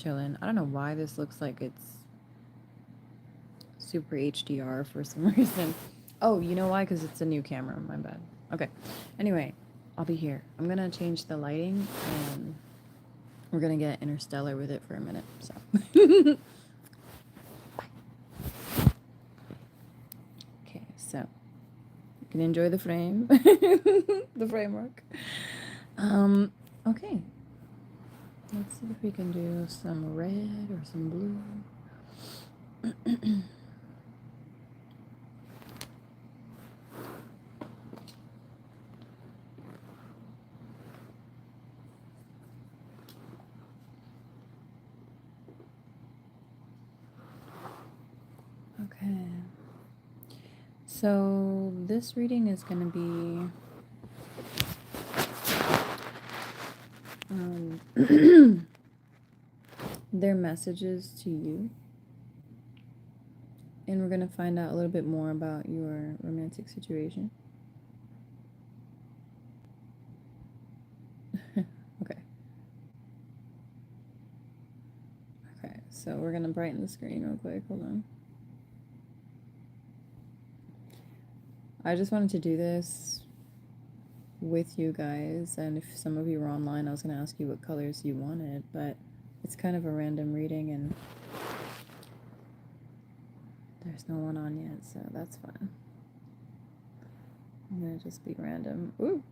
chilling. I don't know why this looks like it's super HDR for some reason. Oh, you know why? Because it's a new camera. My bad. Okay. Anyway, I'll be here. I'm gonna change the lighting and we're gonna get interstellar with it for a minute. So, okay. So you can enjoy the frame, the framework. Okay. Let's see if we can do some red or some blue. Okay. So this reading is going to be their messages to you. And we're going to find out a little bit more about your romantic situation. Okay. Okay, so we're going to brighten the screen real quick. Hold on. I just wanted to do this with you guys, and if some of you were online, I was going to ask you what colors you wanted, but it's kind of a random reading, and there's no one on yet, so that's fine. I'm going to just be random. Ooh!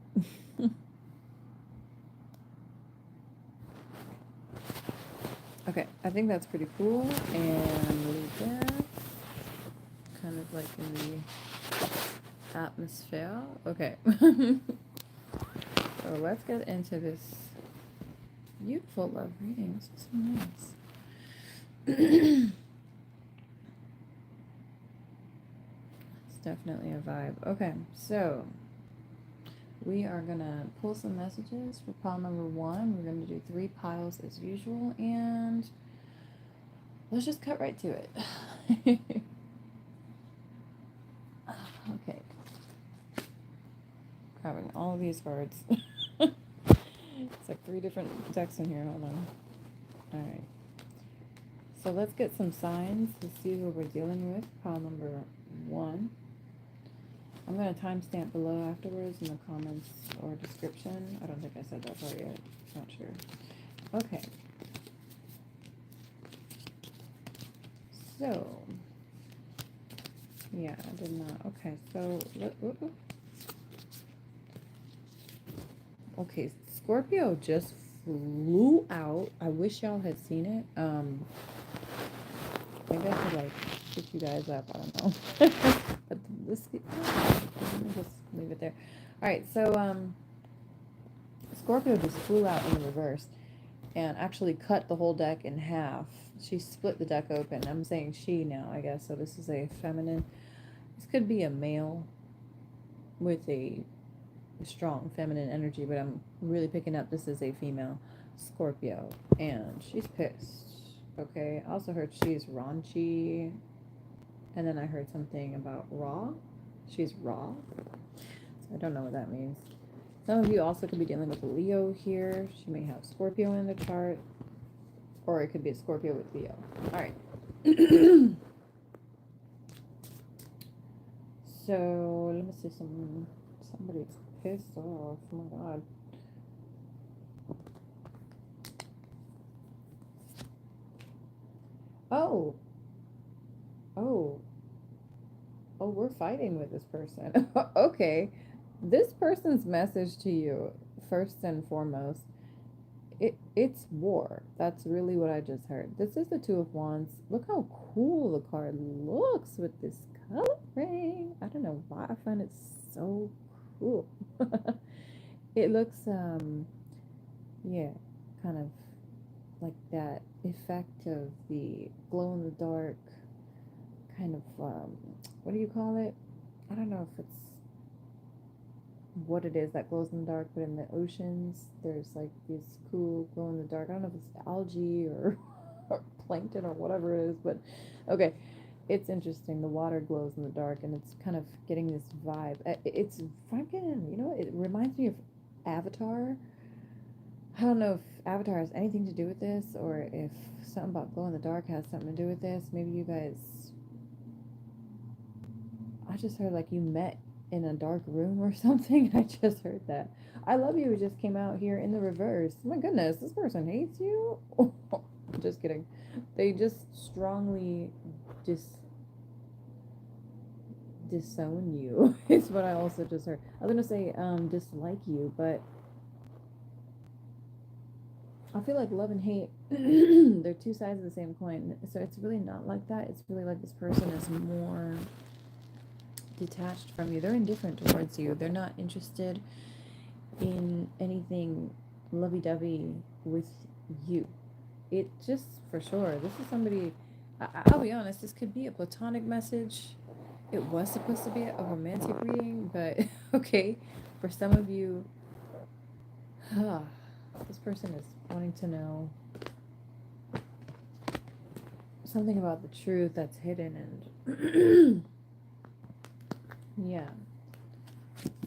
Okay, I think that's pretty cool, and leave that kind of like in the atmosphere. Okay. So let's get into this beautiful love reading. This is so nice. It's definitely a vibe. Okay, so we are gonna pull some messages for pile number 1. We're gonna do 3 piles as usual, and let's just cut right to it. Okay. Grabbing all of these cards. It's like 3 different decks in here. Hold on. Alright. So let's get some signs to see what we're dealing with. Pile number 1. I'm going to timestamp below afterwards in the comments or description. I don't think I said that part yet. Not sure. Okay. So, yeah, I did not. Okay, so, okay, Scorpio just flew out. I wish y'all had seen it. Maybe I could, like, pick you guys up. I don't know. But this, let me just leave it there. Alright, so, Scorpio just flew out in reverse and actually cut the whole deck in half. She split the deck open. I'm saying she now, I guess. So this is a feminine. This could be a male with a strong feminine energy, but I'm really picking up this is a female Scorpio, and she's pissed. Okay, I also heard she's raunchy, and then I heard something about raw. She's raw. So I don't know what that means. Some of you also could be dealing with a Leo here. She may have Scorpio in the chart, or it could be a Scorpio with Leo. All right. So let me see somebody's pissed off. Oh my god. Oh. Oh. Oh, we're fighting with this person. Okay. This person's message to you, first and foremost, it's war. That's really what I just heard. This is the 2 of Wands. Look how cool the card looks with this coloring. I don't know why I find it so cool. It looks yeah, kind of like that effect of the glow in the dark kind of what do you call it? I don't know if it's what it is that glows in the dark, but in the oceans there's like these cool glow in the dark. I don't know if it's algae or, or plankton or whatever it is, but okay, it's interesting. The water glows in the dark, and it's kind of getting this vibe. It's fucking, it reminds me of Avatar, I don't know if Avatar has anything to do with this, or if something about glow in the dark has something to do with this. Maybe you guys, I just heard like you met in a dark room or something. I just heard that. I love you just came out here in the reverse. My goodness, this person hates you. Just kidding. They just strongly dis disown you. Is what I also just heard. I was gonna say dislike you, but I feel like love and hate, they're two sides of the same coin. So it's really not like that. It's really like this person is more detached from you. They're indifferent towards you. They're not interested in anything lovey dovey with you. It just, for sure, this is somebody, I'll be honest, this could be a platonic message. It was supposed to be a romantic reading, but okay, for some of you, this person is wanting to know something about the truth that's hidden, and yeah,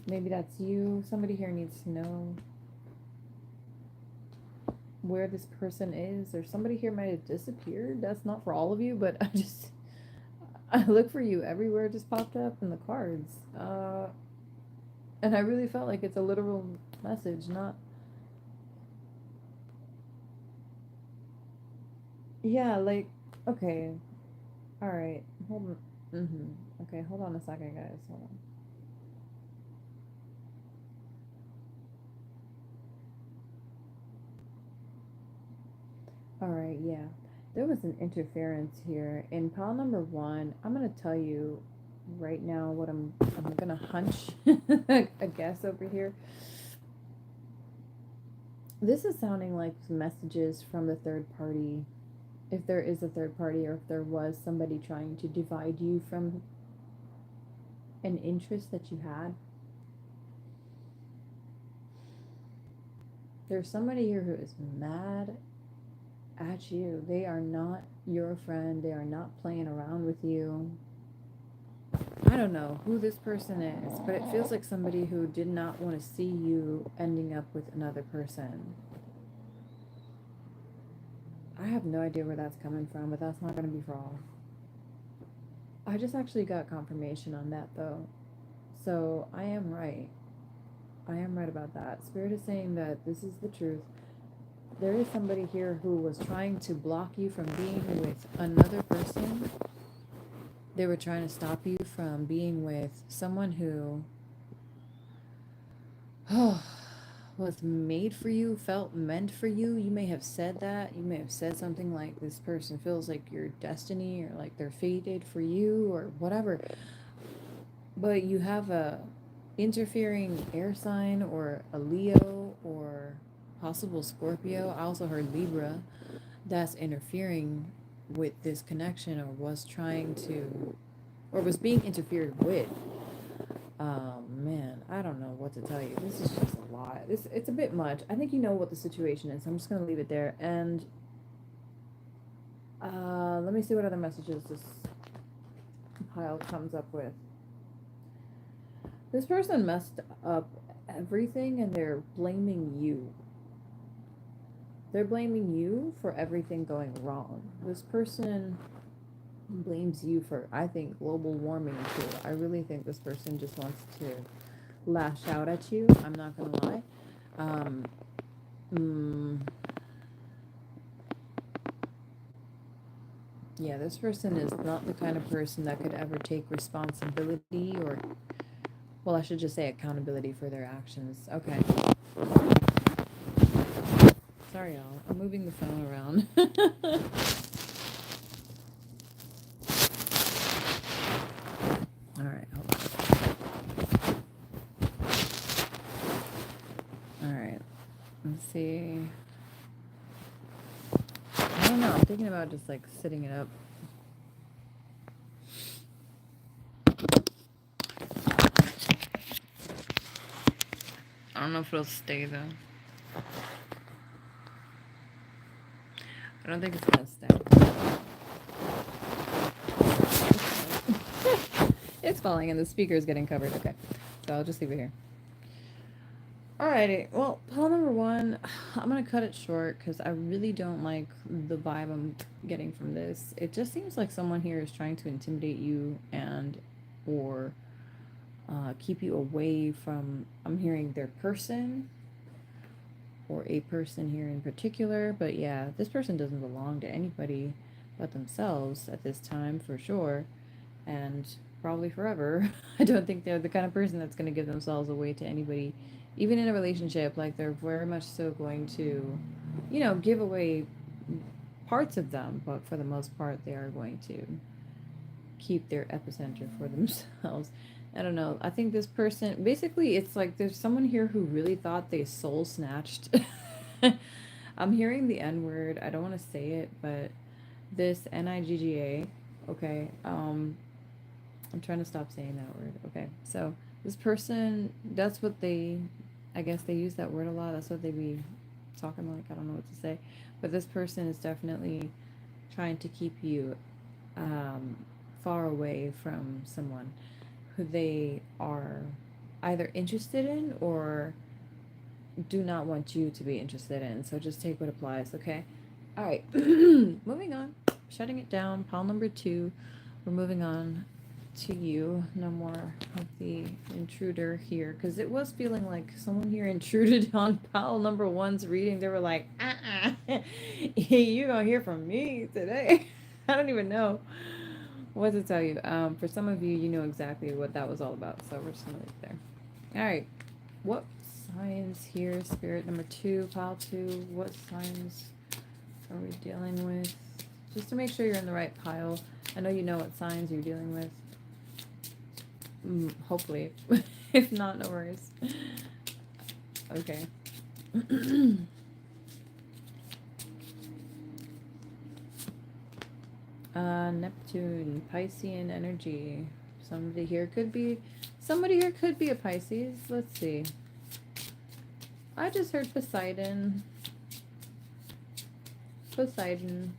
maybe that's you. Somebody here needs to know where this person is, or somebody here might have disappeared. That's not for all of you, but I look for you everywhere. It just popped up in the cards, and I really felt like it's a literal message, not, yeah, like, okay, all right, hold on. Okay, hold on a second, guys. Hold on. All right, yeah. There was an interference here in pile number one. I'm gonna tell you right now what I'm gonna hunch a guess over here. This is sounding like messages from the third party, if there is a third party, or if there was somebody trying to divide you from an interest that you had. There's somebody here who is mad at you. They are not your friend. They are not playing around with you. I don't know who this person is, but it feels like somebody who did not want to see you ending up with another person. I have no idea where that's coming from, but that's not going to be for all. I just actually got confirmation on that though. So I am right. I am right about that. Spirit is saying that this is the truth. There is somebody here who was trying to block you from being with another person. They were trying to stop you from being with someone who was made for you, felt meant for you. You may have said that. You may have said something like, this person feels like your destiny, or like they're fated for you, or whatever. But you have a interfering air sign, or a Leo, or possible Scorpio. I also heard Libra, that's interfering with this connection, or was trying to, or was being interfered with. Man, I don't know what to tell you. This is just a lot. It's a bit much. I think you know what the situation is. I'm just gonna leave it there. And let me see what other messages this pile comes up with. This person messed up everything, and they're blaming you. They're blaming you for everything going wrong. This person blames you for, I think, global warming too. I really think this person just wants to lash out at you. I'm not gonna lie. Um, mm, yeah, this person is not the kind of person that could ever take responsibility, or, well, I should just say accountability for their actions. Okay. Sorry, y'all. I'm moving the phone around. All right, hold on. All right. Let's see. I don't know. I'm thinking about just like sitting it up. I don't know if it'll stay though. I don't think it's gonna stay. It's falling and the speaker is getting covered. Okay, so I'll just leave it here. Alrighty, well, pile number one, I'm gonna cut it short because I really don't like the vibe I'm getting from this. It just seems like someone here is trying to intimidate you and or keep you away from, I'm hearing their person or a person here in particular, but yeah, this person doesn't belong to anybody but themselves at this time for sure, and probably forever. I don't think they're the kind of person that's going to give themselves away to anybody, even in a relationship. Like, they're very much so going to, give away parts of them, but for the most part, they are going to keep their epicenter for themselves. I don't know. I think this person, basically, it's like there's someone here who really thought they soul snatched. I'm hearing the N word. I don't want to say it, but this NIGGA, okay, I'm trying to stop saying that word. Okay, so this person, that's what they, I guess they use that word a lot. That's what they be talking like. I don't know what to say. But this person is definitely trying to keep you um, far away from someone who they are either interested in or do not want you to be interested in. So just take what applies, okay? All right, moving on. Shutting it down. Pile number two. We're moving on to you. No more of the intruder here, because it was feeling like someone here intruded on pile number one's reading. They were like, you gonna hear from me today. I don't even know what to tell you. For some of you, you know exactly what that was all about, so we're just gonna leave it there. All right, what signs here? Spirit number two, pile two. What signs are we dealing with? Just to make sure you're in the right pile. I know you know what signs you're dealing with. Hopefully. If not, no worries. Okay. Neptune, Piscean energy. Somebody here could be a Pisces. Let's see. I just heard Poseidon. Poseidon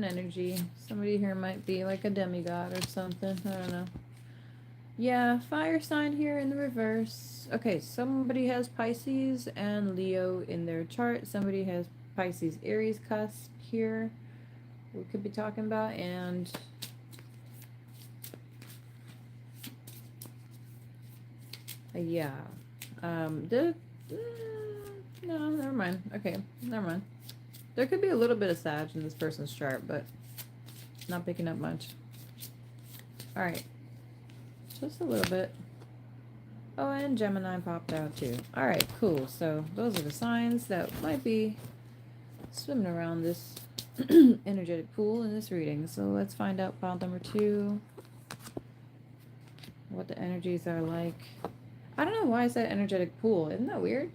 energy. Somebody here might be like a demigod or something. I don't know. Yeah, fire sign here in the reverse. Okay, somebody has Pisces and Leo in their chart. Somebody has Pisces Aries cusp here. We could be talking about, and yeah. No, never mind. Okay, never mind. There could be a little bit of Sag in this person's chart, but not picking up much. All right, just a little bit. Oh, and Gemini popped out too. All right, cool. So those are the signs that might be swimming around this energetic pool in this reading. So let's find out pile number two, what the energies are like. I don't know why I said energetic pool. Isn't that weird?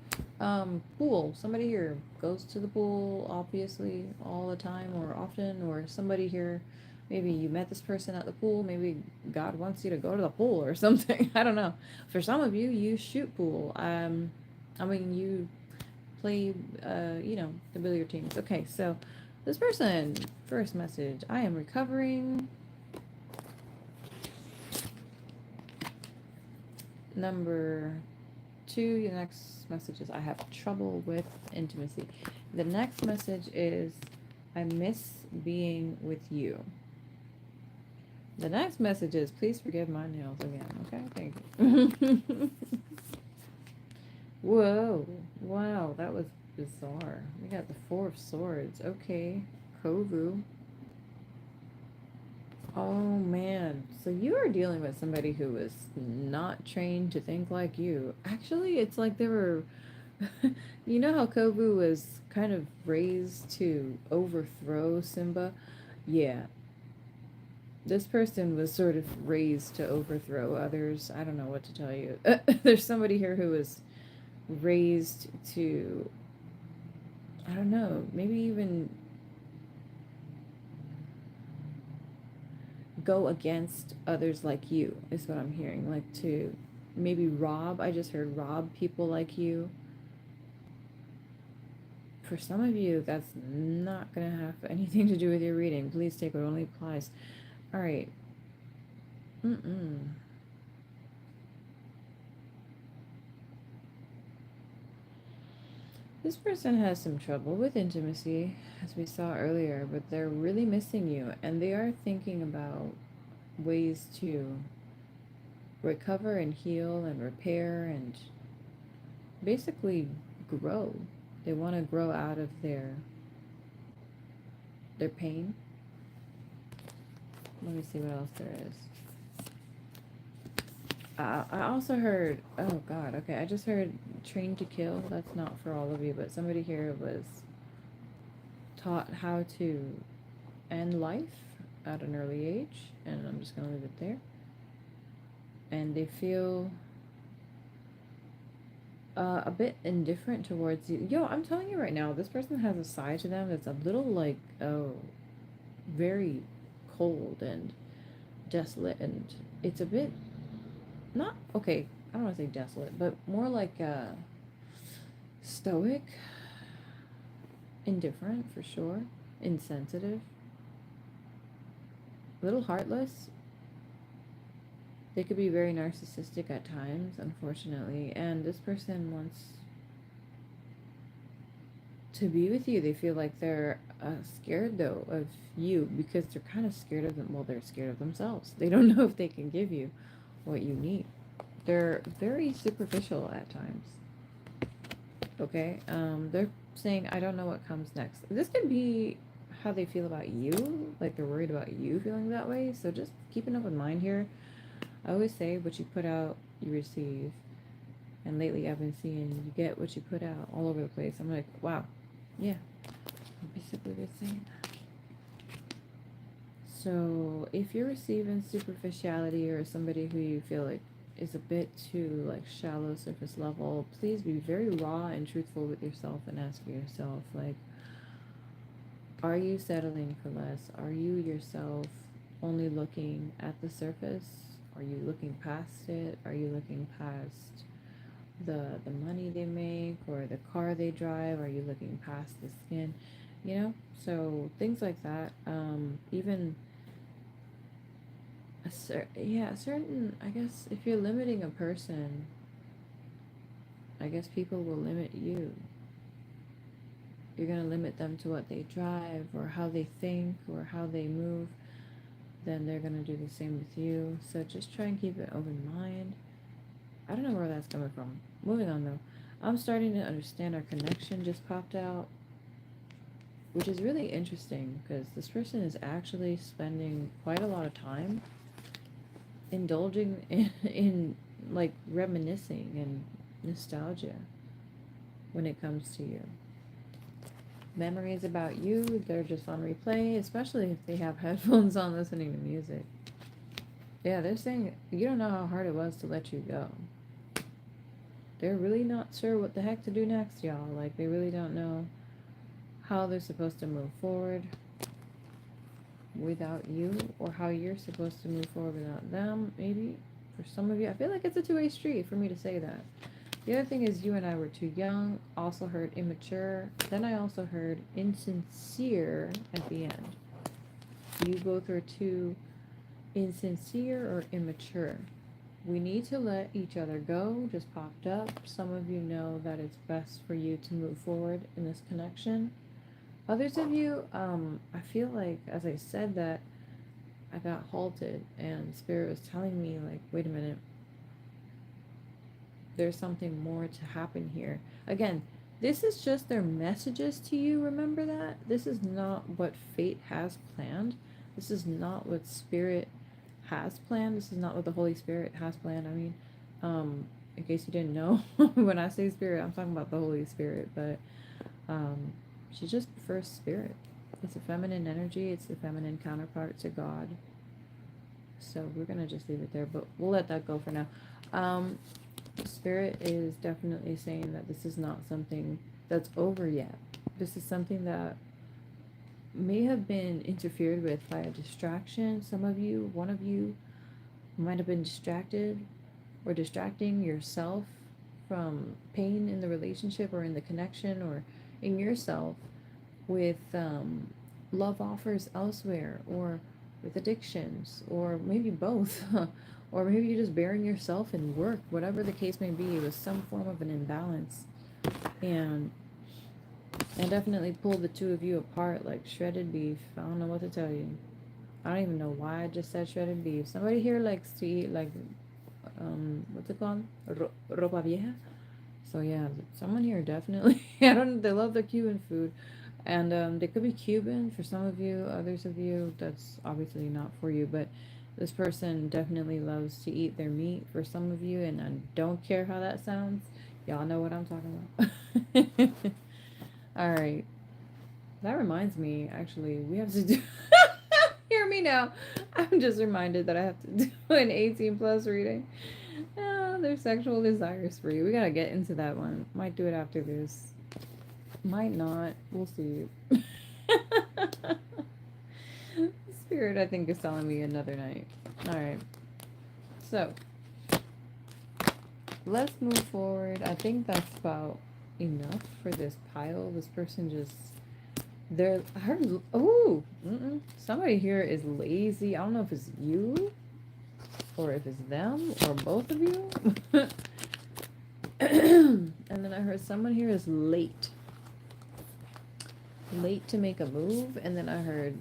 Pool. Somebody here goes to the pool, obviously, all the time or often, or somebody here, maybe you met this person at the pool. Maybe God wants you to go to the pool or something. I don't know. For some of you, you shoot pool. I mean, you play, the billiard teams. Okay, so this person, first message, I am recovering. Number two, the next message is I have trouble with intimacy. The next message is I miss being with you. The next message is please forgive my nails again. Okay, thank you. Whoa, wow, that was bizarre. We got the Four of Swords. Okay, Kovu. Oh man, so you are dealing with somebody who is not trained to think like you. Actually, it's like they were, you know how Kovu was kind of raised to overthrow Simba? Yeah, this person was sort of raised to overthrow others. I don't know what to tell you. There's somebody here who was raised to, I don't know, maybe even go against others like you is what I'm hearing. Like to maybe rob. I just heard rob people like you. For some of you, that's not going to have anything to do with your reading. Please take what only applies. All right. This person has some trouble with intimacy, as we saw earlier, but they're really missing you, and they are thinking about ways to recover and heal and repair and basically grow. They want to grow out of their pain. Let me see what else there is. I also heard, oh God, okay, I just heard trained to kill. That's not for all of you, but somebody here was taught how to end life at an early age, and I'm just going to leave it there. And they feel a bit indifferent towards you. Yo, I'm telling you right now, this person has a side to them that's a little like, oh, very cold and desolate, and it's a bit not okay. I don't want to say desolate, but more like stoic, indifferent for sure, insensitive, a little heartless. They could be very narcissistic at times, unfortunately, and this person wants to be with you. They feel like they're scared though of you because they're kind of scared of them. Well, they're scared of themselves. They don't know if they can give you what you need. They're very superficial at times. Okay, they're saying, I don't know what comes next. This could be how they feel about you, like they're worried about you feeling that way. So just keep an open mind here. I always say what you put out, you receive. And lately I've been seeing you get what you put out all over the place. I'm like, wow, yeah, basically they're saying that. So if you're receiving superficiality or somebody who you feel like is a bit too like shallow surface level, please be very raw and truthful with yourself and ask yourself, like, are you settling for less? Are you yourself only looking at the surface? Are you looking past it? Are you looking past the money they make or the car they drive? Are you looking past the skin? You know? So things like that. Even a certain, I guess if you're limiting a person, I guess people will limit you. You're going to limit them to what they drive or how they think or how they move, then they're going to do the same with you. So just try and keep an open mind. I don't know where that's coming from. Moving on though. I'm starting to understand our connection just popped out, which is really interesting because this person is actually spending quite a lot of time indulging in like reminiscing and nostalgia when it comes to you. Memories about you, they're just on replay, especially if they have headphones on listening to music. Yeah, they're saying you don't know how hard it was to let you go. They're really not sure what the heck to do next, y'all. Like, they really don't know how they're supposed to move forward without you, or how you're supposed to move forward without them, maybe. For some of you, I feel like it's a two-way street for me to say that. The other thing is you and I were too young. Also heard immature. Then I also heard insincere at the end. You both are too insincere or immature. We need to let each other go. Just popped up. Some of you know that it's best for you to move forward in this connection. Others of you, I feel like as I said that, I got halted and Spirit was telling me like, wait a minute, there's something more to happen here. Again, this is just their messages to you. Remember that? This is not what fate has planned. This is not what Spirit has planned. This is not what the Holy Spirit has planned. I mean, in case you didn't know, when I say Spirit, I'm talking about the Holy Spirit, but she just prefers Spirit. It's a feminine energy. It's the feminine counterpart to God. So we're going to just leave it there, but we'll let that go for now. Spirit is definitely saying that this is not something that's over yet. This is something that may have been interfered with by a distraction. Some of you, one of you, might have been distracted or distracting yourself from pain in the relationship or in the connection or in yourself with love offers elsewhere or with addictions or maybe both. Or maybe you're just burying yourself in work, whatever the case may be. It was some form of an imbalance. And And definitely pull the two of you apart like shredded beef. I don't know what to tell you. I don't even know why I just said shredded beef. Somebody here likes to eat like what's it called? Ropa vieja. So yeah, someone here definitely. I don't. They love their Cuban food, and they could be Cuban for some of you. Others of you, that's obviously not for you. But this person definitely loves to eat their meat for some of you, and I don't care how that sounds. Y'all know what I'm talking about. All right. That reminds me, actually, we have to do. Hear me now. I'm just reminded that I have to do an 18 plus reading. Their sexual desires free. We gotta get into that one. Might do it after this. Might not. We'll see. Spirit, I think, is telling me another night. Alright. So, let's move forward. I think that's about enough for this pile. This person just. They're. I heard. Oh! Somebody here is lazy. I don't know if it's you, or if it's them, or both of you. And then I heard someone here is late. Late to make a move. And then I heard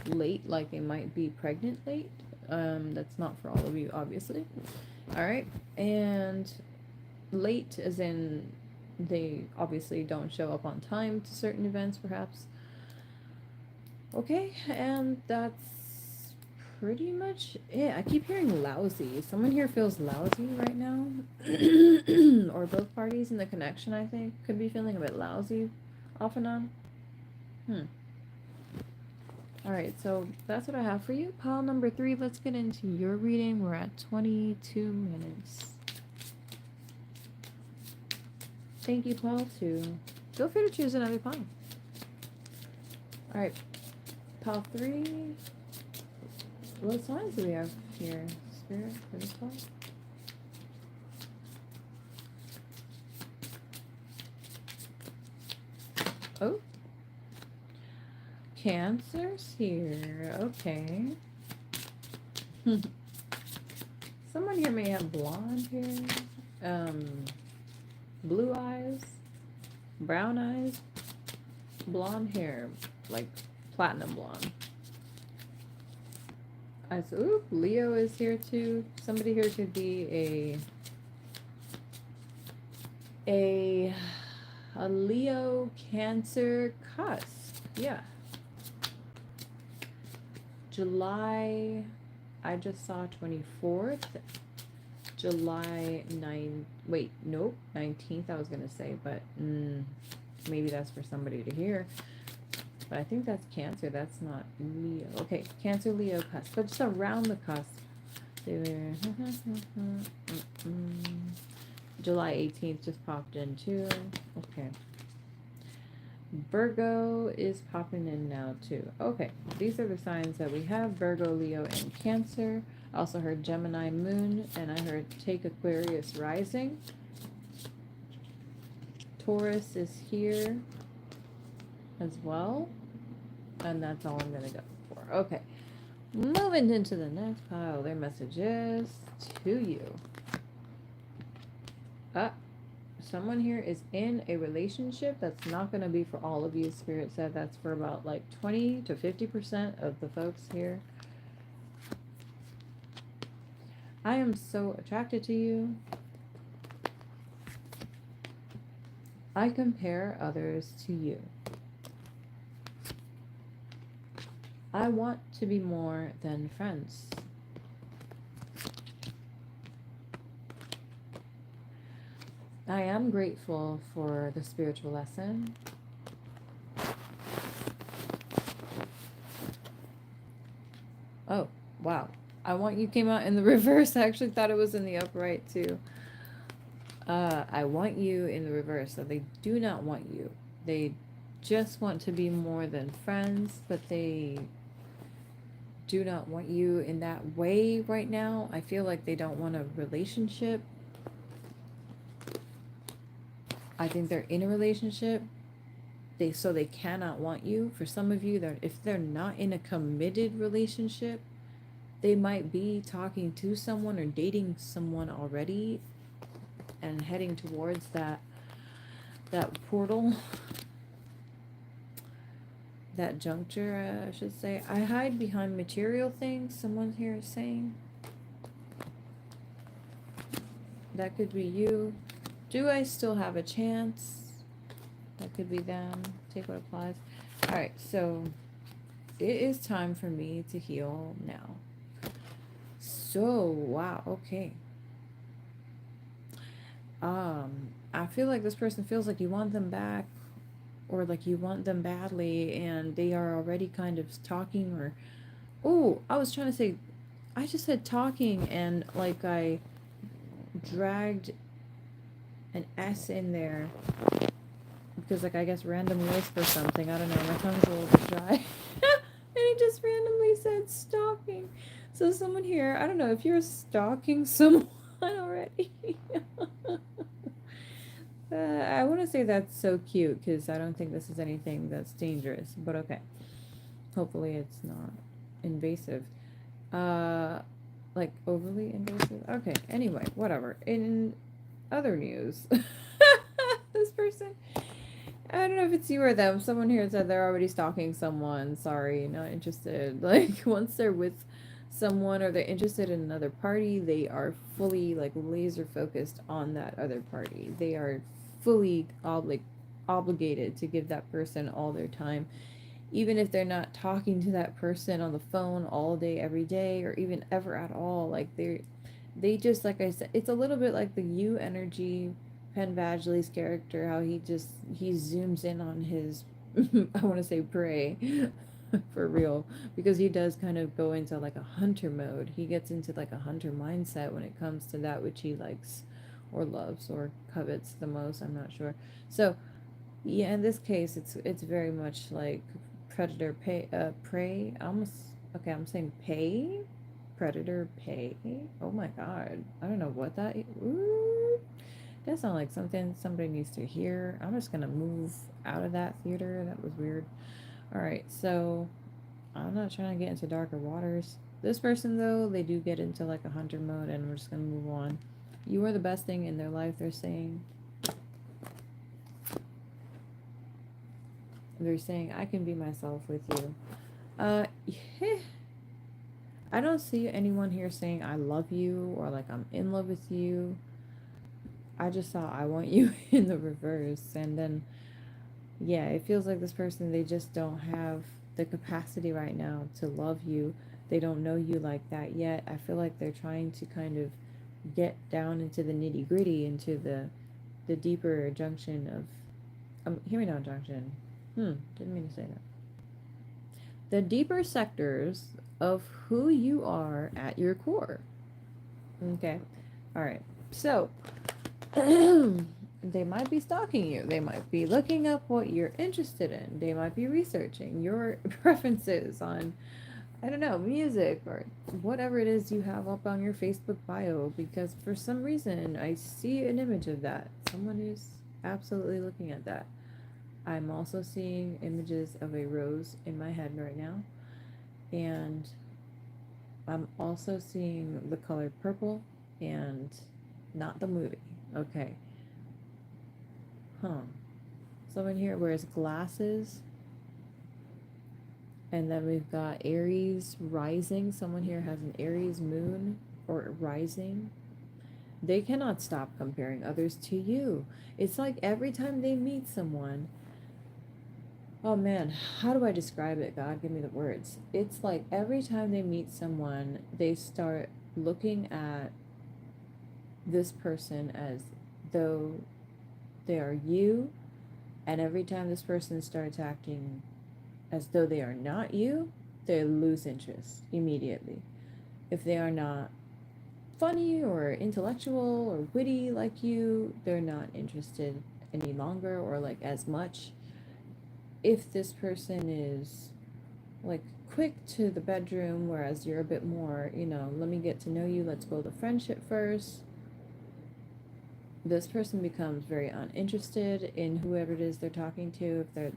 late like they might be pregnant late. That's not for all of you, obviously. Alright. And late as in they obviously don't show up on time to certain events, perhaps. Okay, and that's pretty much it. I keep hearing lousy. Someone here feels lousy right now. Or both parties in the connection, I think, could be feeling a bit lousy off and on. Alright, so that's what I have for you. Pile number 3, let's get into your reading. We're at 22 minutes. Thank you, pile 2. Feel free to choose another pile. Alright, pile 3. What signs do we have here, Spirit, for this pile? Oh. Cancer's here. Okay. Someone here may have blonde hair. Blue eyes. Brown eyes. Blonde hair. Like platinum blonde. Ooh, Leo is here too. Somebody here could be a Leo Cancer cusp. Yeah. July, I just saw 24th. July 9, wait, nope, 19th I was going to say, but maybe that's for somebody to hear. But I think that's Cancer, that's not Leo. Okay, Cancer, Leo, cusp, but just around the cusp. July 18th just popped in too. Okay. Virgo is popping in now too. Okay, these are the signs that we have: Virgo, Leo, and Cancer. I also heard Gemini moon, and I heard take Aquarius rising. Taurus is here as well, and that's all I'm gonna go for. Okay, moving into the next pile. Their messages to you. Someone here is in a relationship. That's not going to be for all of you. Spirit said that's for about like 20 to 50% of the folks here. I am so attracted to you. I compare others to you. I want to be more than friends. I am grateful for the spiritual lesson. Oh, wow. I want you came out in the reverse. I actually thought it was in the upright too. I want you in the reverse. So they do not want you. They just want to be more than friends, but they do not want you in that way right now. I feel like they don't want a relationship. I think they're in a relationship. So they cannot want you. For some of you, that if they're not in a committed relationship, they might be talking to someone or dating someone already and heading towards that portal. that juncture, I should say. I hide behind material things, someone here is saying. That could be you. Do I still have a chance? That could be them. Take what applies. Alright, so it is time for me to heal now. So, wow, okay. I feel like this person feels like you want them back, or like you want them badly, and they are already kind of talking, or oh, I was trying to say, I just said talking, and like I dragged an S in there because, like, I guess random lisp or something. I don't know. My tongue's a little bit dry, and it just randomly said stalking. So someone here, I don't know if you're stalking someone already. I want to say that's so cute because I don't think this is anything that's dangerous, but okay. Hopefully it's not invasive. Uh, like overly invasive. Okay, anyway, whatever. In other news, this person, I don't know if it's you or them. Someone here said they're already stalking someone. Sorry, not interested. Like, once they're with someone or they're interested in another party, they are fully, like, laser focused on that other party. They are fully obligated to give that person all their time, even if they're not talking to that person on the phone all day, every day, or even ever at all. Like, they just, like I said, it's a little bit like the you energy, Penn Badgley's character, how he zooms in on his, I want to say prey, for real, because he does kind of go into like a hunter mode. He gets into like a hunter mindset when it comes to that which he likes or loves or covets the most. I'm not sure. So, yeah, in this case, it's very much like predator pay prey. Almost okay. I'm saying pay, predator pay. Oh my god, I don't know what that. Ooh, that sounds like something somebody needs to hear. I'm just gonna move out of that theater. That was weird. All right, so I'm not trying to get into darker waters. This person though, they do get into like a hunter mode, and we're just gonna move on. You are the best thing in their life. They're saying. They're saying, I can be myself with you. Yeah. I don't see anyone here saying I love you or like I'm in love with you. I just saw I want you in the reverse. And then, yeah, it feels like this person, they just don't have the capacity right now to love you. They don't know you like that yet. I feel like they're trying to kind of get down into the nitty gritty, into the deeper junction of, hear me now, junction. Didn't mean to say that. The deeper sectors of who you are at your core. Okay. All right. So, they might be stalking you. They might be looking up what you're interested in. They might be researching your preferences on, I don't know, music or whatever it is you have up on your Facebook bio, because for some reason I see an image of that. Someone is absolutely looking at that. I'm also seeing images of a rose in my head right now. And I'm also seeing the color purple and not the movie. Okay. Huh. Someone here wears glasses. And then we've got Aries rising. Someone here has an Aries moon or rising. They cannot stop comparing others to you. It's like every time they meet someone, oh man, how do I describe it? God, give me the words. It's like every time they meet someone, they start looking at this person as though they are you, and every time this person starts acting as though they are not you, they lose interest immediately. If they are not funny or intellectual or witty like you, they're not interested any longer or like as much. If this person is like quick to the bedroom, whereas you're a bit more, let me get to know you, let's build a friendship first, this person becomes very uninterested in whoever it is they're talking to. If they're,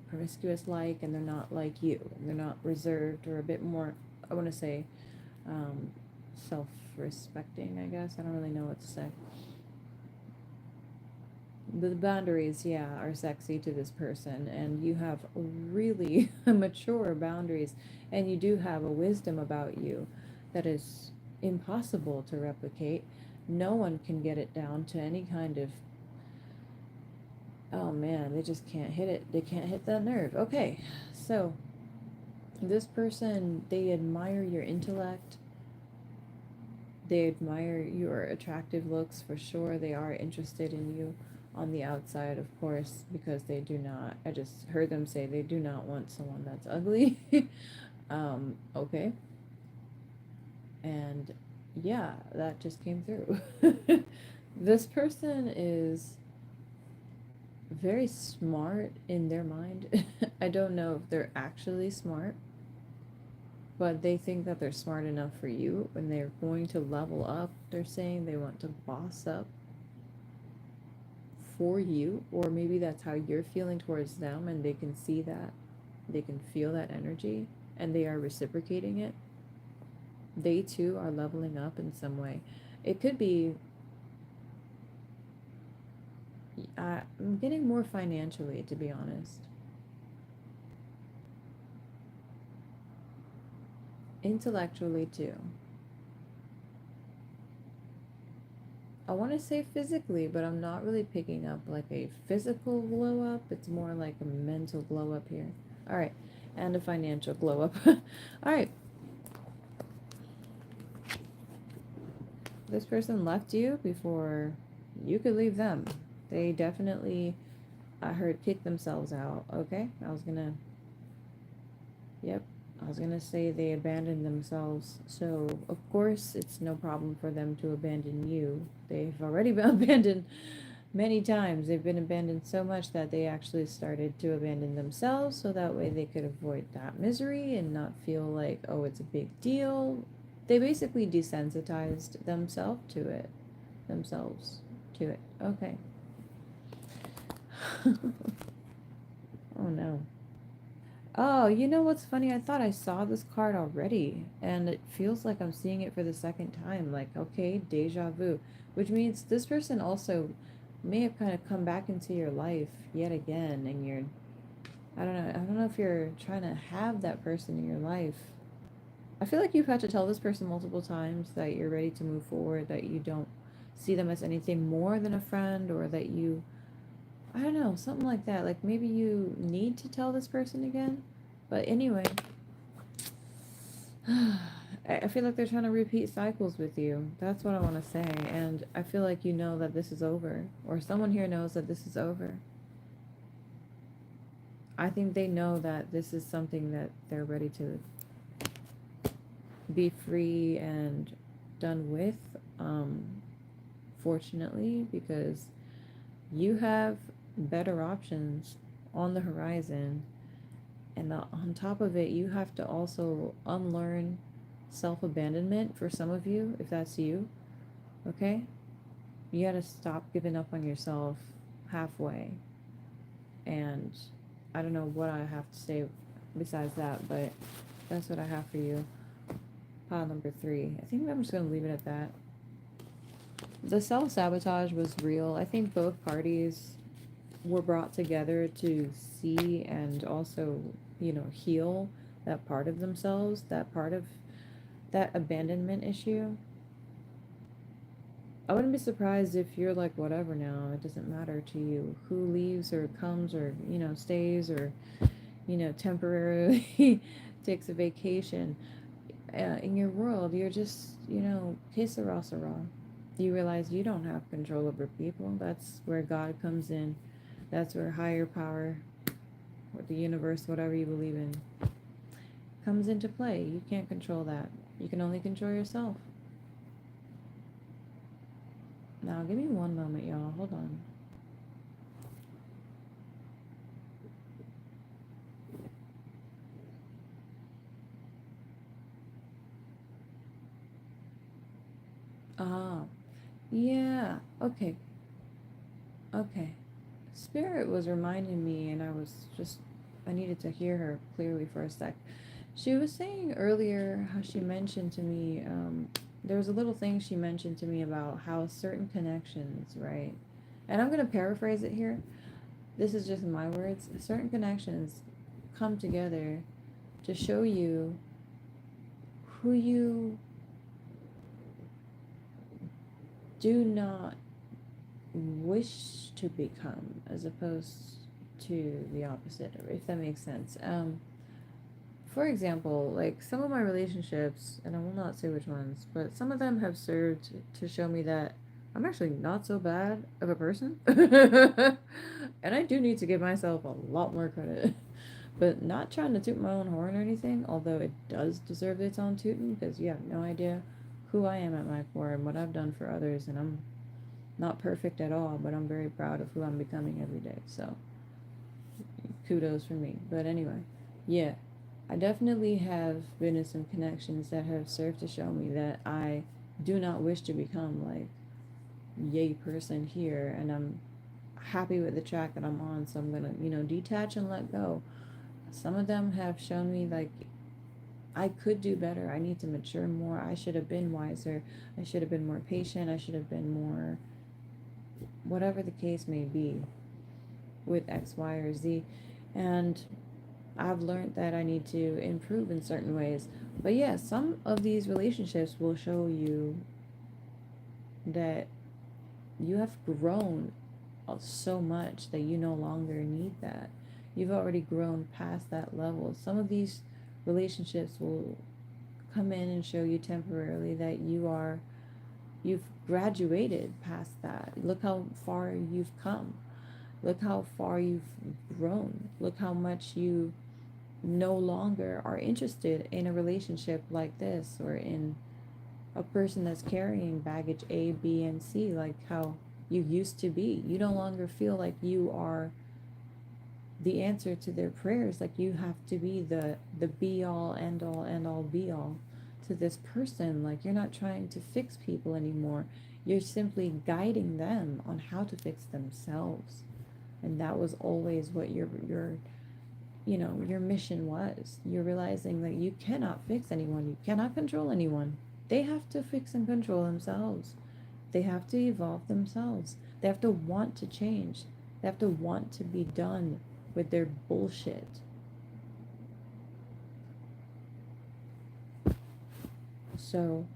promiscuous like, and they're not like you, and they're not reserved or a bit more, I want to say, self-respecting, I guess. I don't really know what to say. The boundaries, yeah, are sexy to this person, and you have really mature boundaries, and you do have a wisdom about you that is impossible to replicate. No one can get it down to any kind of, oh man, they just can't hit it. They can't hit that nerve. Okay, so this person, they admire your intellect. They admire your attractive looks for sure. They are interested in you on the outside, of course, because they do not, I just heard them say they do not want someone that's ugly. Okay. And yeah, that just came through. This person is very smart in their mind. I don't know if they're actually smart, but they think that they're smart enough for you and they're going to level up. They're saying they want to boss up for you, or maybe that's how you're feeling towards them, and they can see that, they can feel that energy, and they are reciprocating it. They too are leveling up in some way. It could be, I'm getting more financially, to be honest. Intellectually too. I want to say physically, but I'm not really picking up like a physical glow up. It's more like a mental glow up here. All right. And a financial glow up. All right. This person left you before you could leave them. They definitely, I heard, kick themselves out. Okay. Yep. I was gonna say they abandoned themselves. So, of course, it's no problem for them to abandon you. They've already been abandoned many times. They've been abandoned so much that they actually started to abandon themselves so that way they could avoid that misery and not feel like, oh, it's a big deal. They basically desensitized themselves to it. Okay. Oh no. Oh, you know what's funny? I thought I saw this card already, and it feels like I'm seeing it for the second time. Like, okay, deja vu, which means this person also may have kind of come back into your life yet again, and you're, I don't know, I don't know if you're trying to have that person in your life. I feel like you've had to tell this person multiple times that you're ready to move forward, that you don't see them as anything more than a friend, or that you, I don't know, something like that. Like maybe you need to tell this person again. But anyway, I feel like they're trying to repeat cycles with you. That's what I want to say. And I feel like you know that this is over, or someone here knows that this is over. I think they know that this is something that they're ready to be free and done with. Um, Fortunately, because you have better options on the horizon. And on top of it, you have to also unlearn self abandonment for some of you, if that's you. Okay? You gotta stop giving up on yourself halfway. And I don't know what I have to say besides that, but that's what I have for you. Pile number 3. I think I'm just gonna leave it at that. The self sabotage was real. I think both parties were brought together to see and also, heal that part of themselves, that part of that abandonment issue. I wouldn't be surprised if you're like, whatever now, it doesn't matter to you who leaves or comes or, stays or, temporarily takes a vacation. In your world, you're just, que sera, sera. You realize you don't have control over people. That's where God comes in. That's where higher power, or the universe, whatever you believe in, comes into play. You can't control that. You can only control yourself. Now, give me one moment, y'all. Hold on. Ah, yeah. Okay. Okay. Spirit was reminding me, and I needed to hear her clearly for a sec. She was saying earlier how she mentioned to me, there was a little thing she mentioned to me about how certain connections, right? And I'm going to paraphrase it here. This is just my words. Certain connections come together to show you who you do not wish to become, as opposed to the opposite, if that makes sense. For example, like some of my relationships, and I will not say which ones, but some of them have served to show me that I'm actually not so bad of a person. And I do need to give myself a lot more credit. But not trying to toot my own horn or anything, although it does deserve its own tooting, because you have no idea who I am at my core and what I've done for others, and I'm not perfect at all, but I'm very proud of who I'm becoming every day. So kudos for me. But anyway, yeah, I definitely have been in some connections that have served to show me that I do not wish to become like yay person here, and I'm happy with the track that I'm on, so I'm gonna, detach and let go. Some of them have shown me like I could do better. I need to mature more. I should have been wiser. I should have been more patient. I should have been more, whatever the case may be, with X, Y, or Z. And I've learned that I need to improve in certain ways. But yeah, some of these relationships will show you that you have grown so much that you no longer need that. You've already grown past that level. Some of these relationships will come in and show you temporarily that you've graduated past that. Look how far you've come. Look how far you've grown. Look how much you no longer are interested in a relationship like this, or in a person that's carrying baggage A, B, and C, like how you used to be. You no longer feel like you are the answer to their prayers, like you have to be the be all end all end all be all to this person. Like you're not trying to fix people anymore. You're simply guiding them on how to fix themselves. And that was always what your mission was. You're realizing that you cannot fix anyone. You cannot control anyone. They have to fix and control themselves. They have to evolve themselves. They have to want to change. They have to want to be done with their bullshit. So,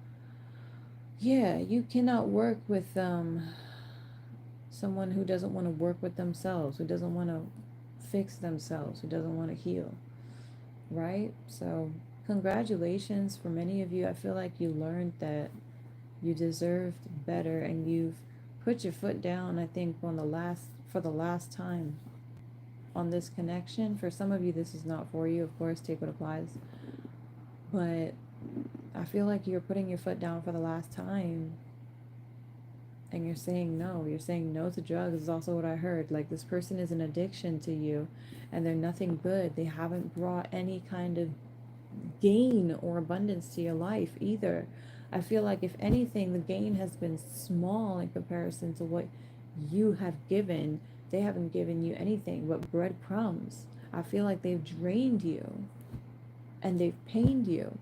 yeah, you cannot work with someone who doesn't want to work with themselves, who doesn't want to fix themselves, who doesn't want to heal, right? So, congratulations for many of you. I feel like you learned that you deserved better, and you've put your foot down, I think, for the last time on this connection. For some of you, this is not for you, of course, take what applies. But I feel like you're putting your foot down for the last time, and you're saying no. You're saying no to drugs, is also what I heard. Like, this person is an addiction to you, and they're nothing good. They haven't brought any kind of gain or abundance to your life either. I feel like, if anything, the gain has been small in comparison to what you have given. They haven't given you anything but breadcrumbs. I feel like they've drained you and they've pained you.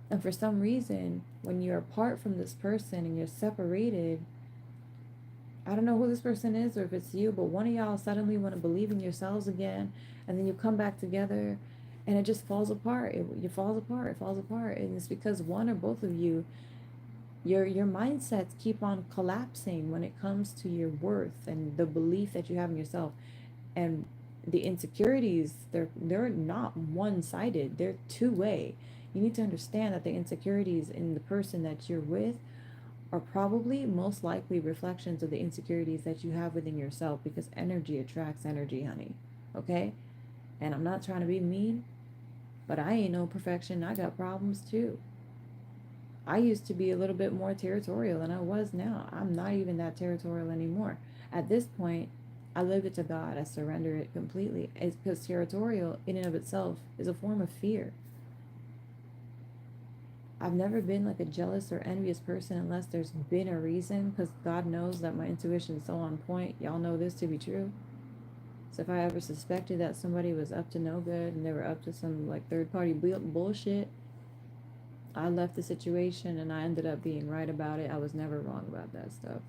And for some reason, when you're apart from this person and you're separated, I don't know who this person is or if it's you, but one of y'all suddenly want to believe in yourselves again, and then you come back together and it just falls apart. It falls apart. It falls apart. And it's because one or both of you, your mindsets keep on collapsing when it comes to your worth and the belief that you have in yourself. And the insecurities, they're not one-sided. They're two-way. You need to understand that the insecurities in the person that you're with are probably most likely reflections of the insecurities that you have within yourself, because energy attracts energy, honey. Okay? And I'm not trying to be mean, but I ain't no perfection. I got problems too. I used to be a little bit more territorial than I was now. I'm not even that territorial anymore. At this point, I leave it to God. I surrender it completely. It's because territorial in and of itself is a form of fear. I've never been like a jealous or envious person unless there's been a reason, because God knows that my intuition is so on point. Y'all know this to be true. So if I ever suspected that somebody was up to no good and they were up to some like third party bullshit, I left the situation and I ended up being right about it. I was never wrong about that stuff.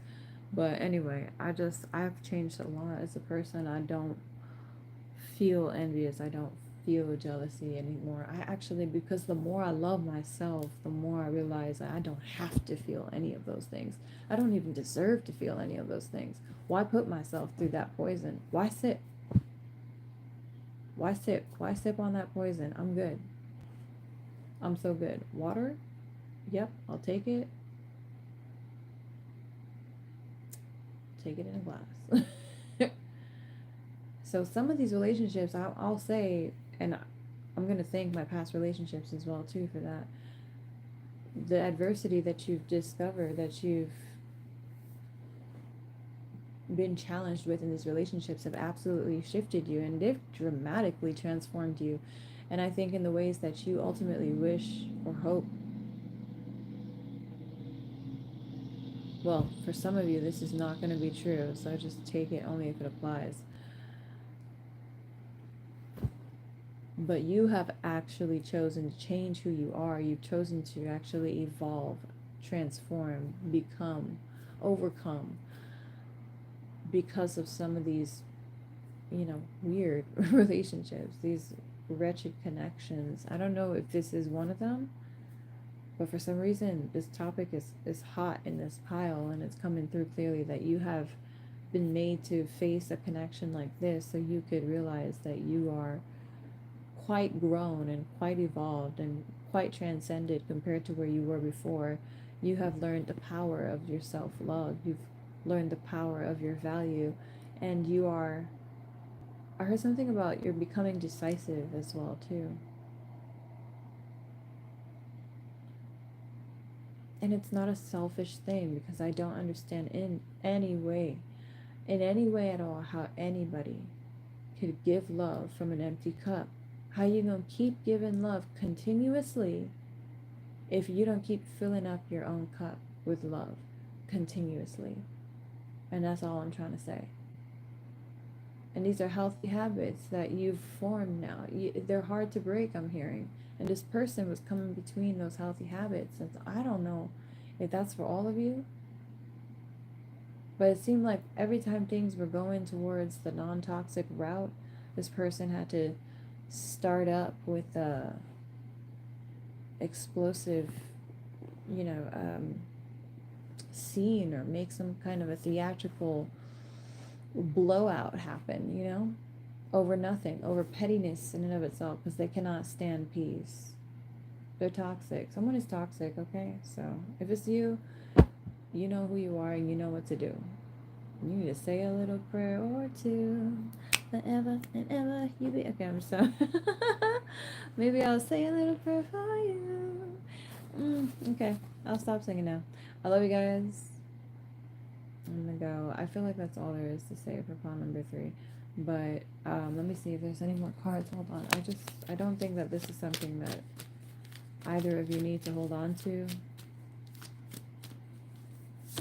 But anyway, I've changed a lot as a person. I don't feel envious. I don't feel jealousy anymore. I actually, because the more I love myself, the more I realize I don't have to feel any of those things. I don't even deserve to feel any of those things. Why put myself through that poison? Why sit? Why sip? Why sip on that poison? I'm good. I'm so good. Water? Yep, I'll take it. Take it in a glass. So some of these relationships, I'll say, and I'm going to thank my past relationships as well too for that. The adversity that you've discovered, that you've been challenged with in these relationships have absolutely shifted you, and they've dramatically transformed you. And I think in the ways that you ultimately wish or hope. Well, for some of you, this is not going to be true, so just take it only if it applies. But you have actually chosen to change who you are. You've chosen to actually evolve, transform, become, overcome because of some of these, weird relationships, these wretched connections. I don't know if this is one of them, but for some reason, this topic is hot in this pile, and it's coming through clearly that you have been made to face a connection like this so you could realize that you are quite grown and quite evolved and quite transcended compared to where you were before. You have learned the power of your self love. You've learned the power of your value. And you are, I heard something about you're becoming decisive as well, too. And it's not a selfish thing because I don't understand in any way at all, how anybody could give love from an empty cup. How you gonna keep giving love continuously if you don't keep filling up your own cup with love continuously? And that's all I'm trying to say. And these are healthy habits that you've formed now. They're hard to break, I'm hearing. And this person was coming between those healthy habits. And so I don't know if that's for all of you, but it seemed like every time things were going towards the non toxic route, this person had to start up with a explosive, you know, scene or make some kind of a theatrical blowout happen, over nothing, over pettiness in and of itself, because they cannot stand peace. They're toxic. Someone is toxic, okay? So if it's you, you know who you are and you know what to do. You need to say a little prayer or two. Forever and ever you be. Okay, I'm sorry. Maybe I'll say a little prayer for you. Okay, I'll stop singing now. I love you guys. I'm gonna go. I feel like that's all there is to say for pawn number 3. But let me see if there's any more cards. Hold on. I don't think that this is something that either of you need to hold on to.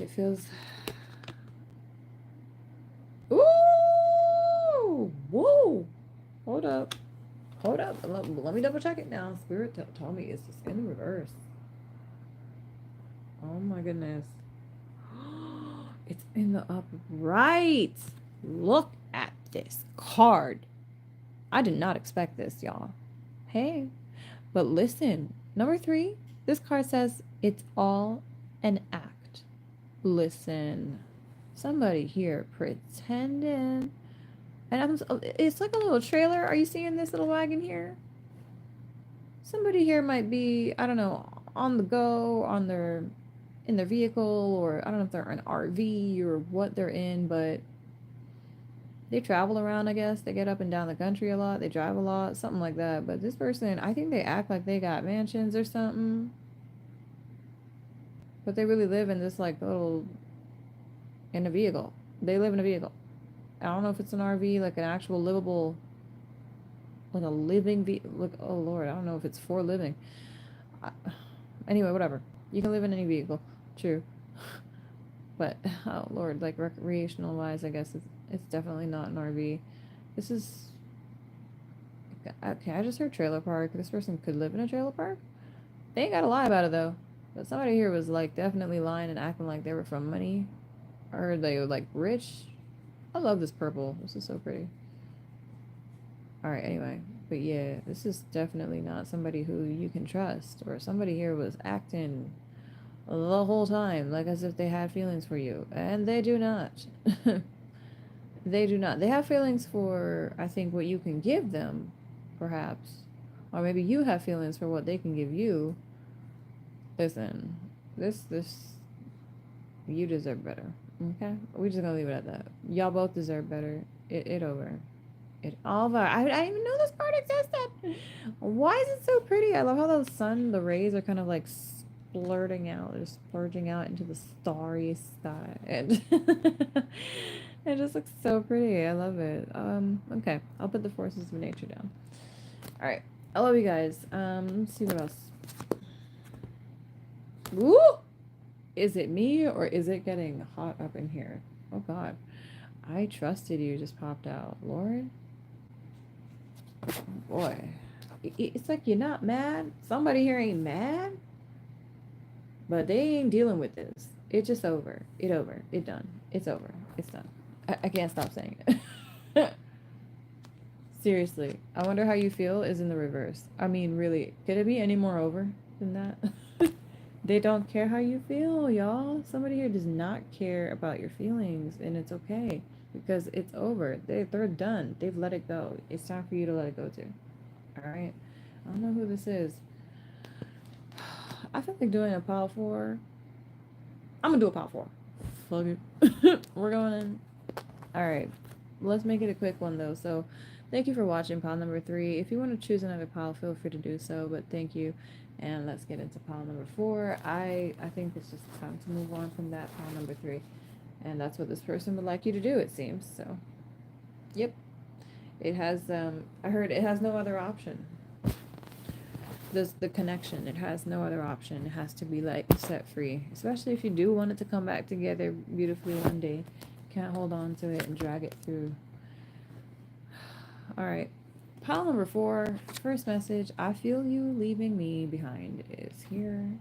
It feels. Ooh! Whoa! Hold up. Hold up. Let me double check it now. Spirit told me it's just in the reverse. Oh my goodness. It's in the upright. Look at this card. I did not expect this, y'all. Hey, but listen. Number 3, this card says it's all an act. Listen. Somebody here pretending. And it's like a little trailer. Are you seeing this little wagon here? Somebody here might be, I don't know, on the go, in their vehicle, or I don't know if they're in an RV or what they're in, but they travel around, I guess. They get up and down the country a lot. They drive a lot, something like that. But this person, I think they act like they got mansions or something. But they really live in this in a vehicle. They live in a vehicle. I don't know if it's an RV, like an actual livable, like a living look. Oh Lord, I don't know if it's for living. Anyway, whatever. You can live in any vehicle. True. But oh Lord, like recreational wise, I guess it's definitely not an RV. This is okay. I just heard trailer park. This person could live in a trailer park. They ain't gotta lie about it though. But somebody here was like definitely lying and acting like they were from money. Are they like rich? I love this purple. This is so pretty. Alright, anyway. But yeah, this is definitely not somebody who you can trust. Or somebody here was acting the whole time like as if they had feelings for you. And they do not. They do not. They have feelings for, I think, what you can give them, perhaps. Or maybe you have feelings for what they can give you. Listen, this, you deserve better. Okay? We're just gonna leave it at that. Y'all both deserve better. It over. It all over. I didn't even know this part existed. Why is it so pretty? I love how the sun, the rays are kind of like splurting out. They're splurging out into the starry sky. And it just looks so pretty. I love it. Okay. I'll put the forces of nature down. Alright. I love you guys. Let's see what else. Woo! Is it me or is it getting hot up in here? Oh god. I trusted you just popped out. Lord? Oh boy. It's like you're not mad. Somebody here ain't mad. But they ain't dealing with this. It's just over. It over. It done. It's over. It's done. I can't stop saying it. Seriously. I wonder how you feel is in the reverse. I mean, really. Could it be any more over than that? They don't care how you feel, y'all. Somebody here does not care about your feelings, and it's okay because it's over. They're done. They've let it go. It's time for you to let it go too. All right. I don't know who this is. I feel like doing a pile 4. I'm gonna do a pile 4. Fuck it. We're going in. All right. Let's make it a quick one though. So, thank you for watching pile number 3. If you want to choose another pile, feel free to do so. But thank you. And let's get into pile number 4. I think it's just time to move on from that pile number 3. And that's what this person would like you to do, it seems. So, yep. It has, I heard it has no other option. The connection, it has no other option. It has to be, like, set free. Especially if you do want it to come back together beautifully one day. Can't hold on to it and drag it through. Alright. Pile number 4, first message, I feel you leaving me behind, is here.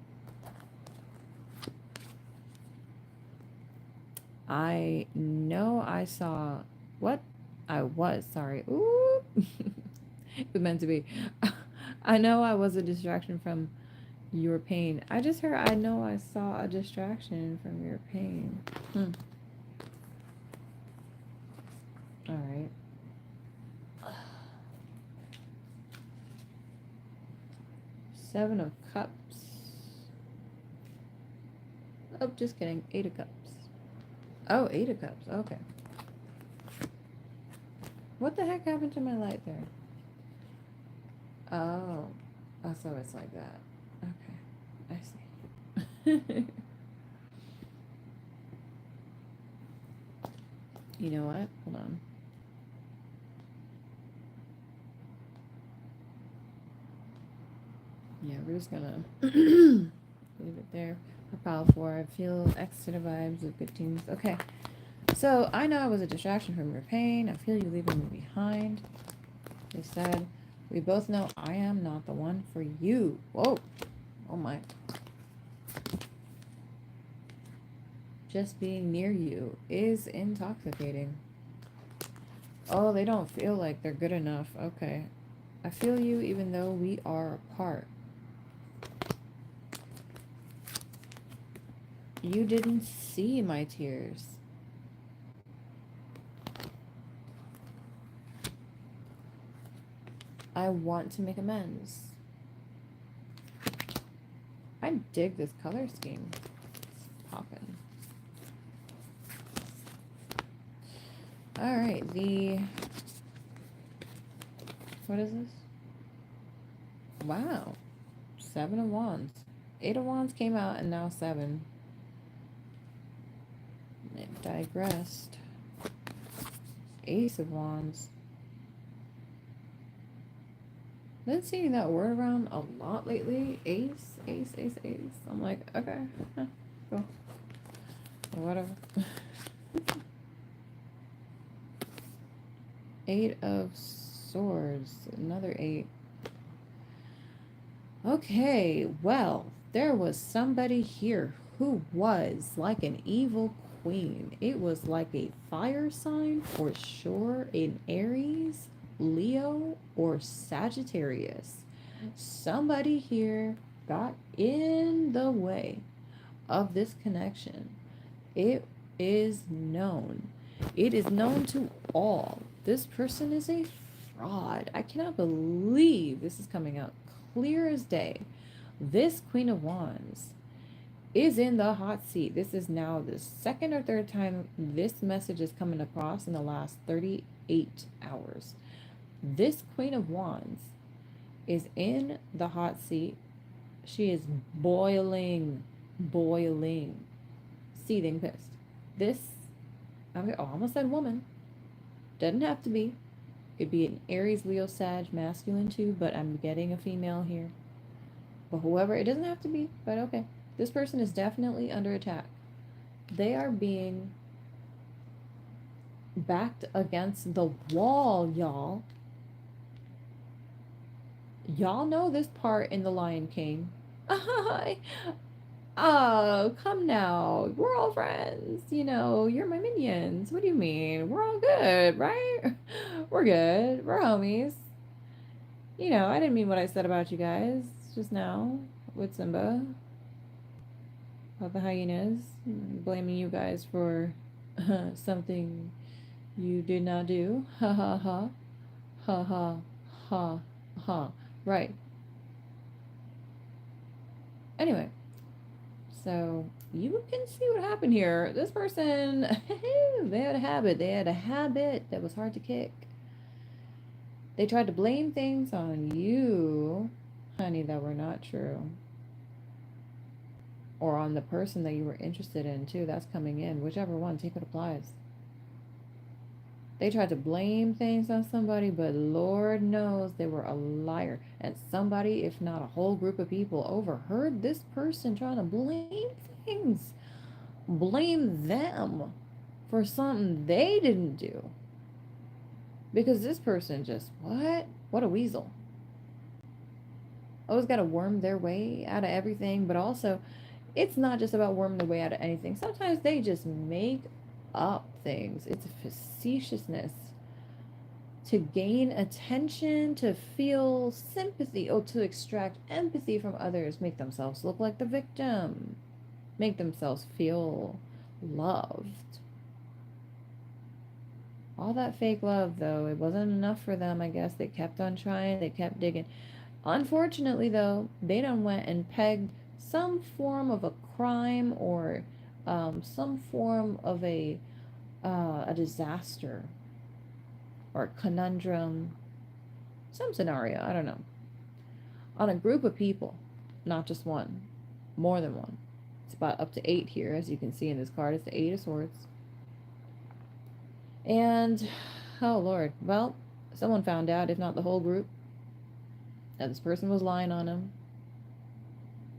I know I saw, what? I was, sorry. Ooh. It was meant to be. I know I was a distraction from your pain. I just heard, I know I saw a distraction from your pain. Alright. Seven of Cups. Oh, just kidding. 8 of Cups. Oh, 8 of Cups. Okay. What the heck happened to my light there? Oh. Oh, so it's like that. Okay. I see. You know what? Hold on. Yeah, we're just gonna leave it there. For pile 4, I feel extra vibes of good teams. Okay. So, I know I was a distraction from your pain. I feel you leaving me behind. They said, we both know I am not the one for you. Whoa. Oh my. Just being near you is intoxicating. Oh, they don't feel like they're good enough. Okay. I feel you even though we are apart. You didn't see my tears. I want to make amends. I dig this color scheme. It's poppin'. Alright, what is this? Wow. 7 of Wands. 8 of Wands came out and now 7. It digressed. Ace of Wands. Been seeing that word around a lot lately. Ace, ace, ace, ace. I'm like, okay, cool. Whatever. 8 of Swords. Another 8. Okay, well, there was somebody here who was like an evil queen. It was like a fire sign for sure, in Aries, Leo, or Sagittarius. Somebody here got in the way of this connection. It is known. It is known to all. This person is a fraud. I cannot believe this is coming out clear as day. This Queen of Wands is in the hot seat. This is now the second or third time this message is coming across in the last 38 hours. This Queen of Wands is in the hot seat. She is boiling, seething pissed. This, I almost said woman. Doesn't have to be. Could be an Aries, Leo, Sag, masculine too, but I'm getting a female here. But whoever, it doesn't have to be, but okay. This person is definitely under attack. They are being backed against the wall, y'all. Y'all know this part in The Lion King. Oh, come now. We're all friends. You know, you're my minions. What do you mean? We're all good, right? We're good. We're homies. You know, I didn't mean what I said about you guys just now with Simba. About the hyenas. Blaming you guys for something you did not do. Ha ha ha. Ha ha ha ha. Right. Anyway. So you can see what happened here. This person, they had a habit. They had a habit that was hard to kick. They tried to blame things on you, honey, that were not true. Or on the person that you were interested in, too. That's coming in. Whichever one, take what applies. They tried to blame things on somebody, but Lord knows they were a liar. And somebody, if not a whole group of people, overheard this person trying to blame things. Blame them for something they didn't do. Because this person just, what? What a weasel. Always got to worm their way out of everything, but also, it's not just about worming their way out of anything. Sometimes they just make up things. It's a facetiousness to gain attention, to feel sympathy, or to extract empathy from others, make themselves look like the victim, make themselves feel loved. All that fake love, though, it wasn't enough for them, I guess. They kept on trying, they kept digging. Unfortunately, though, they done went and pegged some form of a crime or some form of a disaster or a conundrum, some scenario, I don't know, on a group of people, not just one, more than one. It's about up to 8 here, as you can see in this card. It's the 8 of Swords. And, oh Lord, well, someone found out, if not the whole group, that this person was lying on them,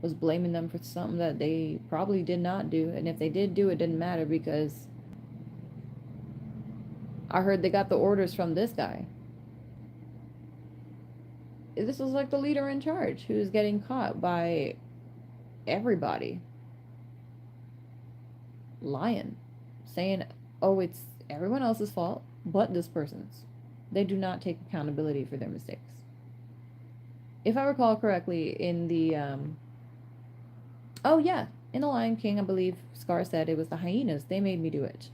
was blaming them for something that they probably did not do. And if they did do it, didn't matter, because I heard they got the orders from this guy. This was like the leader in charge who's getting caught by everybody lying, saying, oh, it's everyone else's fault but this person's. They do not take accountability for their mistakes. If I recall correctly, in the oh yeah, in The Lion King, I believe Scar said it was the hyenas. They made me do it.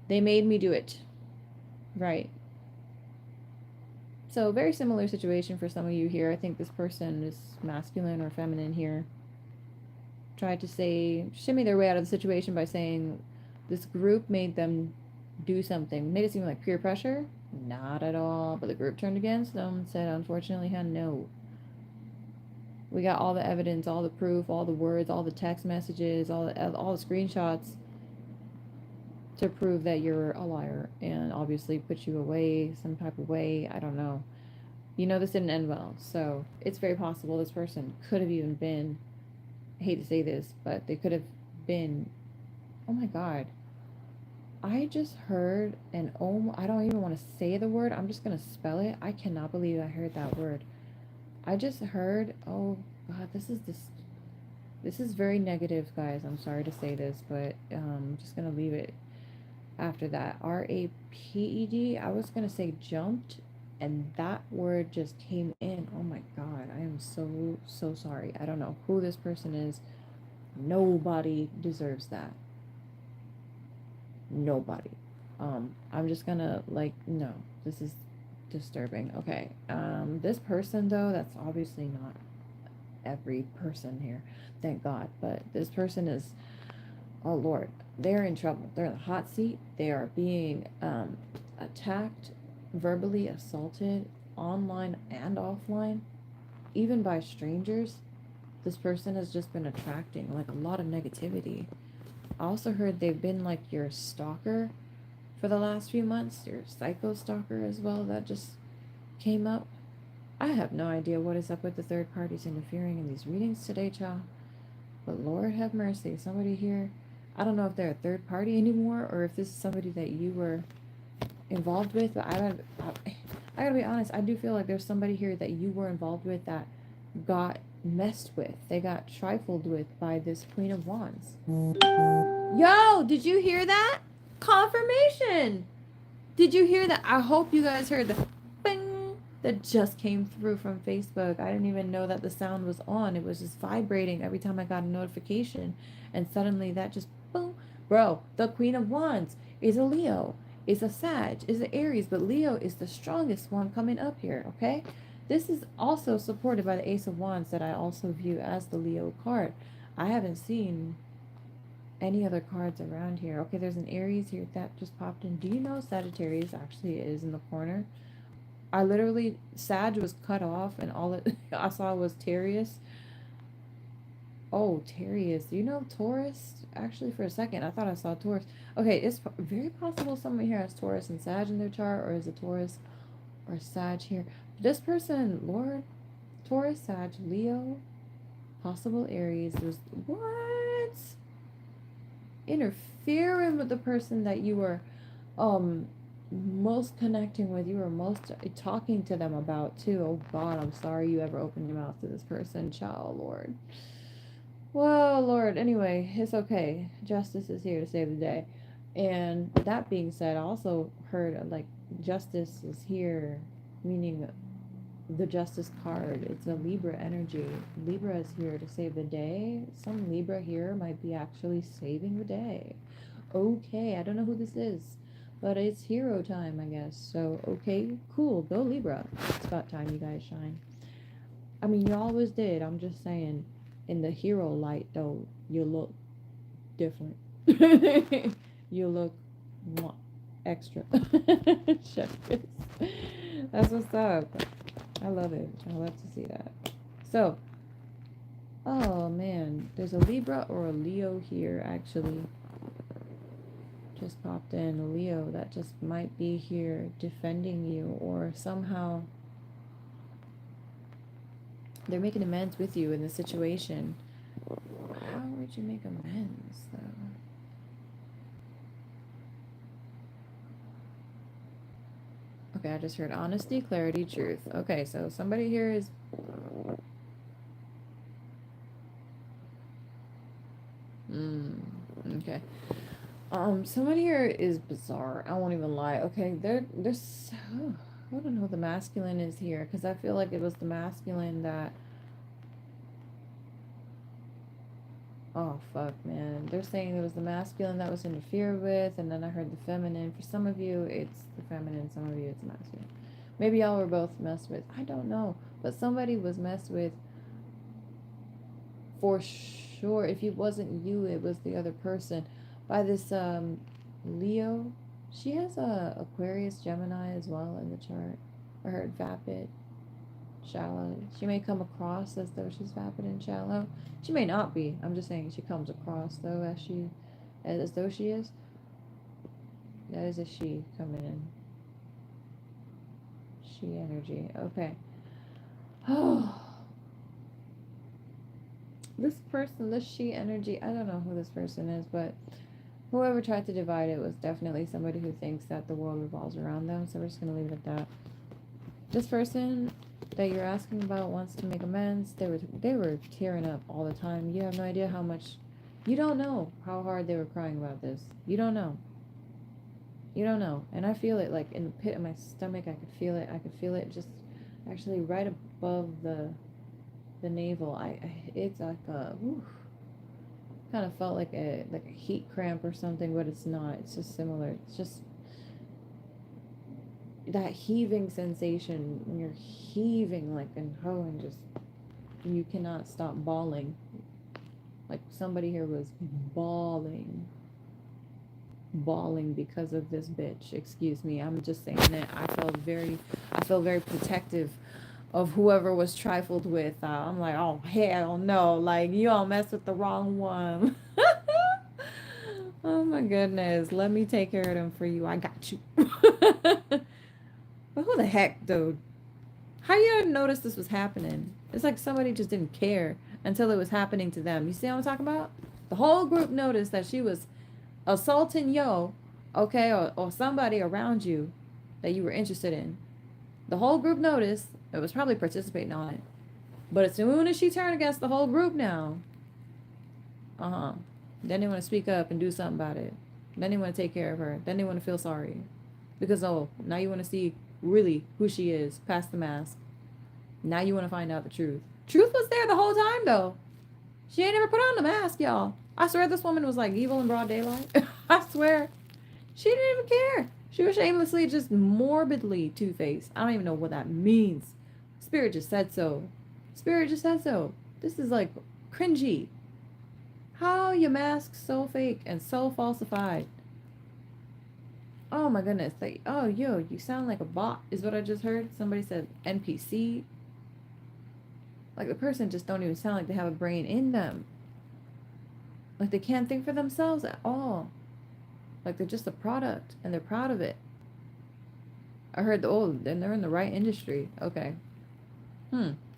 They made me do it. Right. So, very similar situation for some of you here. I think this person is masculine or feminine here. Tried to say, shimmy their way out of the situation by saying this group made them do something. Made it seem like peer pressure. Not at all. But the group turned against them and said, unfortunately, no. We got all the evidence, all the proof, all the words, all the text messages, all the screenshots to prove that you're a liar, and obviously put you away some type of way. I don't know. You know, this didn't end well, so it's very possible this person could have even been, I hate to say this, but they could have been, oh my God. I just heard an, oh, I don't even want to say the word. I'm just going to spell it. I cannot believe I heard that word. I just heard, oh God, this is this. This is very negative, guys. I'm sorry to say this, but I'm just going to leave it after that. RAPED. I was going to say jumped, and that word just came in. Oh my God. I am so, so sorry. I don't know who this person is. Nobody deserves that. Nobody. I'm just gonna like, no, this is disturbing. Okay. This person though, that's obviously not every person here, thank God. But this person is, oh Lord, they're in trouble. They're in the hot seat. They are being attacked, verbally assaulted, online and offline, even by strangers. This person has just been attracting like a lot of negativity. I also heard they've been like your stalker for the last few months, your psycho stalker as well. That just came up. I have no idea what is up with the third parties interfering in these readings today, child. But Lord have mercy, somebody here, I don't know if they're a third party anymore or if this is somebody that you were involved with, but I gotta be honest, I do feel like there's somebody here that you were involved with that got messed with. They got trifled with by this Queen of Wands. Yo, did you hear that? Confirmation! Did you hear that? I hope you guys heard the bing that just came through from Facebook. I didn't even know that the sound was on. It was just vibrating every time I got a notification. And suddenly that just boom. Bro, the Queen of Wands is a Leo, is a Sag, is an Aries, but Leo is the strongest one coming up here, okay? This is also supported by the Ace of Wands that I also view as the Leo card. I haven't seen any other cards around here. Okay, there's an Aries here that just popped in. Do you know Sagittarius actually is in the corner? I literally, Sag was cut off and all it, I saw was Tarius. Oh, Tarius. Do you know Taurus? Actually, for a second, I thought I saw Taurus. Okay, it's very possible someone here has Taurus and Sag in their chart, or is it Taurus or Sag here? This person, Lord, Taurus, Sag, Leo, possible Aries. There's, what? Interfering with the person that you were most connecting with, you were most talking to them about too. Oh God, I'm sorry you ever opened your mouth to this person, child, Lord. Well, Lord, anyway, it's okay. Justice is here to save the day. And that being said, I also heard like justice is here, meaning the justice card. It's a Libra energy. Libra is here to save the day. Some Libra here might be actually saving the day. Okay, I don't know who this is, but it's hero time, I guess. So, okay, cool. Go Libra. It's about time you guys shine. I mean, you always did. I'm just saying, in the hero light, though, you look different. You look extra. Chef kiss. That's what's up. I love it. I love to see that. So, oh man, there's a Libra or a Leo here actually. Just popped in a Leo that just might be here defending you, or somehow they're making amends with you in the situation. How would you make amends though? Okay, I just heard honesty, clarity, truth. Okay, so somebody here is okay. Somebody here is bizarre. I won't even lie. Okay, there's I don't know who the masculine is here, because I feel like it was the masculine that, oh fuck man, they're saying it was the masculine that was interfered with, and then I heard the feminine. For some of you it's the feminine, some of you it's the masculine. Maybe y'all were both messed with, I don't know, but somebody was messed with for sure. If it wasn't you, it was the other person, by this Leo. She has a Aquarius, Gemini as well in the chart. I heard vapid, shallow. She may come across as though she's vapid and shallow. She may not be. I'm just saying she comes across though as though she is. That is a she coming in. She energy. Okay. Oh, this person, this she energy. I don't know who this person is, but whoever tried to divide it was definitely somebody who thinks that the world revolves around them. So we're just gonna leave it at that. This person that you're asking about wants to make amends. They were tearing up all the time. You have no idea how much. You don't know how hard they were crying about this. You don't know. You don't know. And I feel it like in the pit of my stomach. I could feel it. I could feel it just actually right above the navel. It's like a whew, kind of felt like a heat cramp or something, but it's not. It's just similar. It's just that heaving sensation when you're heaving like and just you cannot stop bawling. Like somebody here was bawling because of this bitch. Excuse me. I'm just saying that I felt very protective of whoever was trifled with. I'm like, oh hell no, like you all mess with the wrong one. Oh my goodness, let me take care of them for you. I got you. But who the heck, dude? How you didn't notice this was happening? It's like somebody just didn't care until it was happening to them. You see what I'm talking about? The whole group noticed that she was assaulting yo, okay, or somebody around you that you were interested in. The whole group noticed. It was probably participating on it. But as soon as she turned against the whole group now, then they want to speak up and do something about it. Then they want to take care of her. Then they want to feel sorry. Because, oh, now you want to see really who she is past the mask. Now you want to find out the truth. Truth was there the whole time, though. She ain't never put on the mask, y'all. I swear this woman was like evil in broad daylight. I swear. She didn't even care. She was shamelessly just morbidly two-faced. I don't even know what that means. Spirit just said so. Spirit just said so. This is like cringy. How you mask so fake and so falsified? Oh my goodness. Like, oh, yo, you sound like a bot, is what I just heard. Somebody said NPC. Like the person just don't even sound like they have a brain in them. Like they can't think for themselves at all. Like they're just a product and they're proud of it. I heard then they're in the right industry. Okay.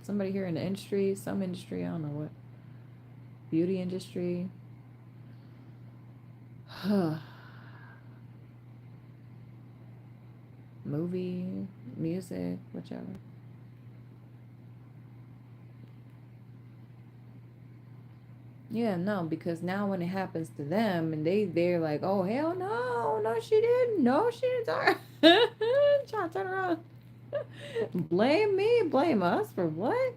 Somebody here in the industry, some industry, I don't know what. Beauty industry. Movie, music, whichever. Yeah, no, because now when it happens to them and they're like, oh hell no, no she didn't, no she didn't. Try to turn around, blame me, blame us for what?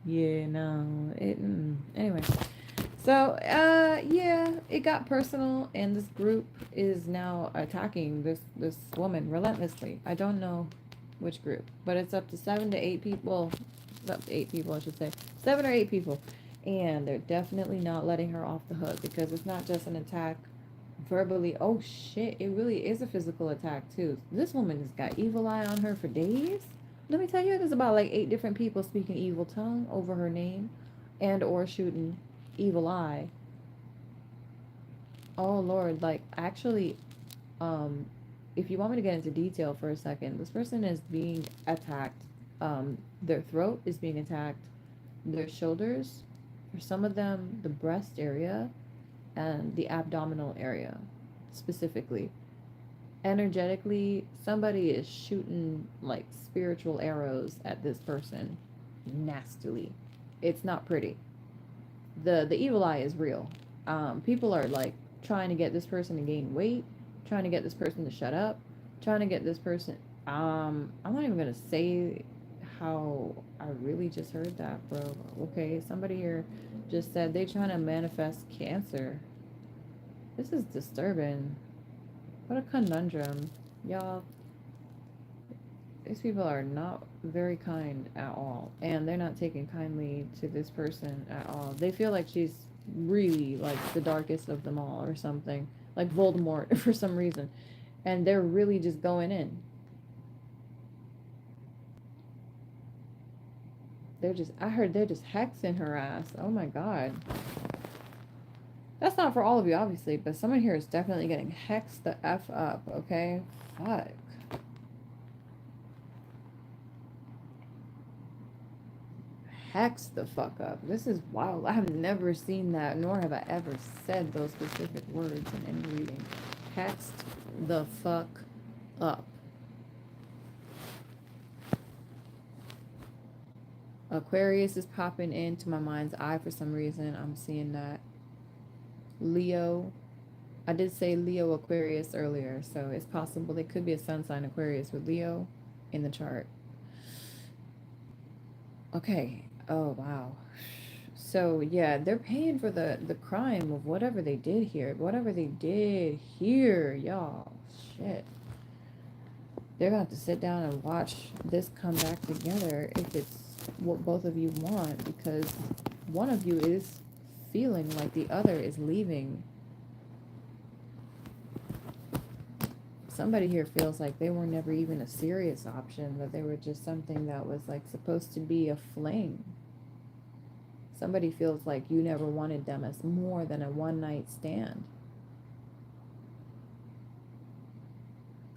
Yeah, no, anyway. So, yeah, it got personal, and this group is now attacking this woman relentlessly. I don't know which group, but it's up to 7 to 8 people. Up to 8 people, I should say, 7 or 8 people, and they're definitely not letting her off the hook because it's not just an attack verbally. Oh shit, it really is a physical attack too. This woman has got evil eye on her for days. Let me tell you, there's about like 8 different people speaking evil tongue over her name, and or shooting evil eye. Oh Lord, like actually, um, if you want me to get into detail for a second, this person is being attacked. Their throat is being attacked, their shoulders, for some of them, the breast area, and the abdominal area, specifically. Energetically, somebody is shooting like spiritual arrows at this person, nastily. It's not pretty. The evil eye is real. People are like trying to get this person to gain weight, trying to get this person to shut up, trying to get this person. I'm not even gonna say how I really just heard that, bro. Okay, somebody here just said they trying to manifest cancer. This is disturbing. What a conundrum, y'all. These people are not very kind at all, and they're not taking kindly to this person at all. They feel like she's really like the darkest of them all or something, like Voldemort for some reason, and they're really just going in. I heard they're just hexing her ass. Oh my god. That's not for all of you, obviously, but someone here is definitely getting hexed the F up, okay? Fuck. Hex the fuck up. This is wild. I have never seen that, nor have I ever said those specific words in any reading. Hexed the fuck up. Aquarius is popping into my mind's eye for some reason. I'm seeing that. Leo. I did say Leo Aquarius earlier, so it's possible they could be a sun sign Aquarius with Leo in the chart. Okay. Oh, wow. So yeah, they're paying for the crime of whatever they did here. Whatever they did here, y'all. Shit. They're gonna have to sit down and watch this come back together if it's what both of you want, because one of you is feeling like the other is leaving. Somebody here feels like they were never even a serious option, that they were just something that was like supposed to be a fling. Somebody feels like you never wanted them as more than a one night stand.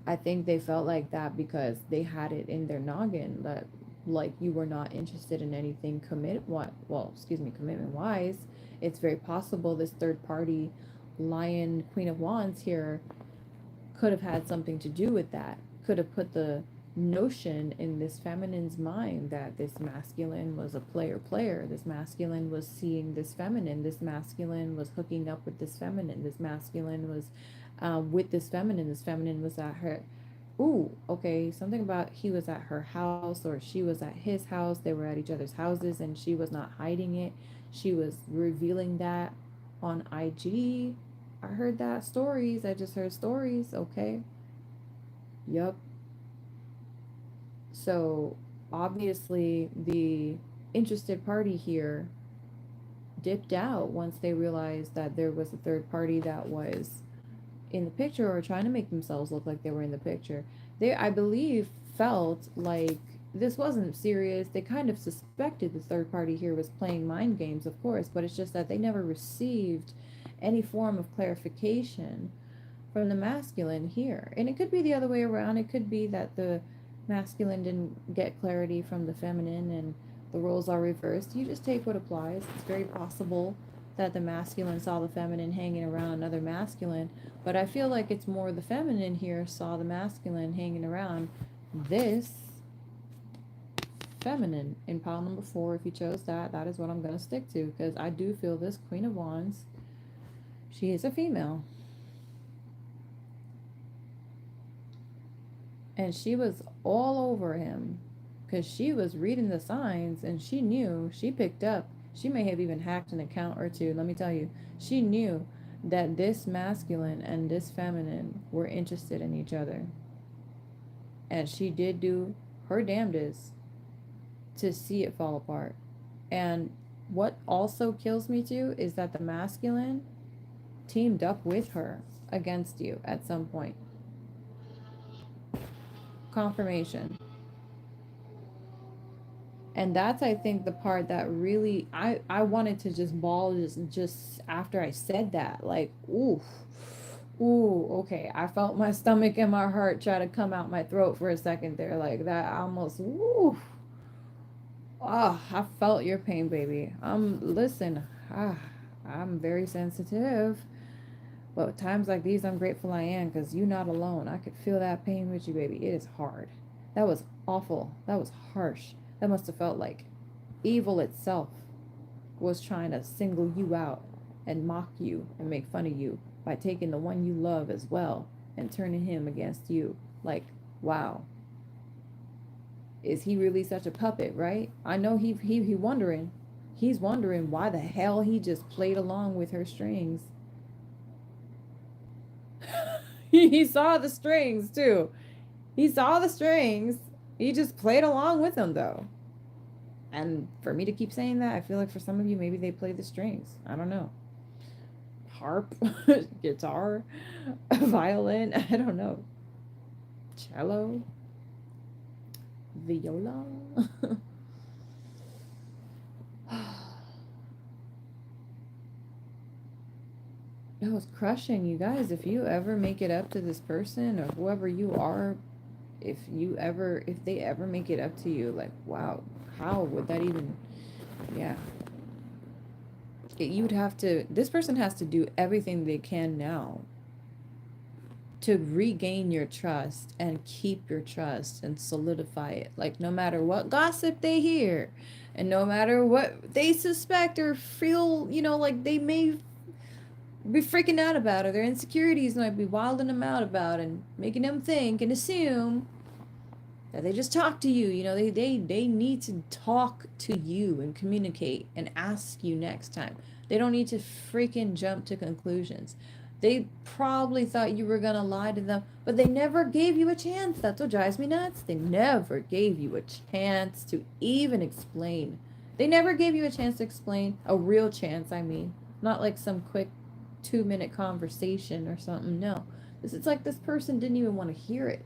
I think they felt like that because they had it in their noggin that like you were not interested in anything commitment wise. It's very possible this third party lion queen of wands here could have had something to do with that. Could have put the notion in this feminine's mind that this masculine was a player. This masculine was seeing this feminine. This masculine was hooking up with this feminine. This masculine was with this feminine. This feminine was at her. Ooh, okay. Something about he was at her house or she was at his house. They were at each other's houses and she was not hiding it. She was revealing that on IG. I heard that stories. I just heard stories. Okay. Yup. So obviously the interested party here dipped out once they realized that there was a third party that was in the picture or trying to make themselves look like they were in the picture. They, I believe, felt like this wasn't serious. They kind of suspected the third party here was playing mind games, of course, but it's just that they never received any form of clarification from the masculine here. And it could be the other way around. It could be that the masculine didn't get clarity from the feminine and the roles are reversed. You just take what applies. It's very possible that the masculine saw the feminine hanging around another masculine, but I feel like it's more the feminine here saw the masculine hanging around this feminine in pile number 4. If you chose that, that is what I'm going to stick to, because I do feel this Queen of Wands, she is a female. And she was all over him because she was reading the signs and she knew, she picked up, she may have even hacked an account or two. Let me tell you, she knew that this masculine and this feminine were interested in each other. And she did do her damnedest to see it fall apart. And what also kills me too is that the masculine teamed up with her against you at some point. Confirmation. And that's, I think, the part that really I wanted to just bawl just after I said that. Like, ooh, okay. I felt my stomach and my heart try to come out my throat for a second there. Like that almost, ooh. Ah, I felt your pain, baby. Listen, I'm very sensitive. But at times like these, I'm grateful I am, because you're not alone. I could feel that pain with you, baby. It is hard. That was awful. That was harsh. That must have felt like evil itself was trying to single you out and mock you and make fun of you by taking the one you love as well and turning him against you. Like, wow. Is he really such a puppet, right? I know he wondering. He's wondering why the hell he just played along with her strings. He saw the strings too. He saw the strings. He just played along with them though. And for me to keep saying that, I feel like for some of you, maybe they play the strings. I don't know. Harp, guitar, violin, I don't know. Cello, viola. That was crushing, you guys. If you ever make it up to this person or whoever you are, if they ever make it up to you, like, wow, how would that even, yeah. You'd have to, this person has to do everything they can now to regain your trust and keep your trust and solidify it. Like, no matter what gossip they hear and no matter what they suspect or feel, like they may be freaking out about, or their insecurities might be wilding them out about and making them think and assume that they just talk to you. They need to talk to you and communicate and ask you next time. They don't need to freaking jump to conclusions. They probably thought you were gonna lie to them, but they never gave you a chance. That's what drives me nuts. They never gave you a chance to even explain. They never gave you a chance to explain. A real chance, I mean. Not like some quick 2-minute conversation or something. No. It's like this person didn't even want to hear it.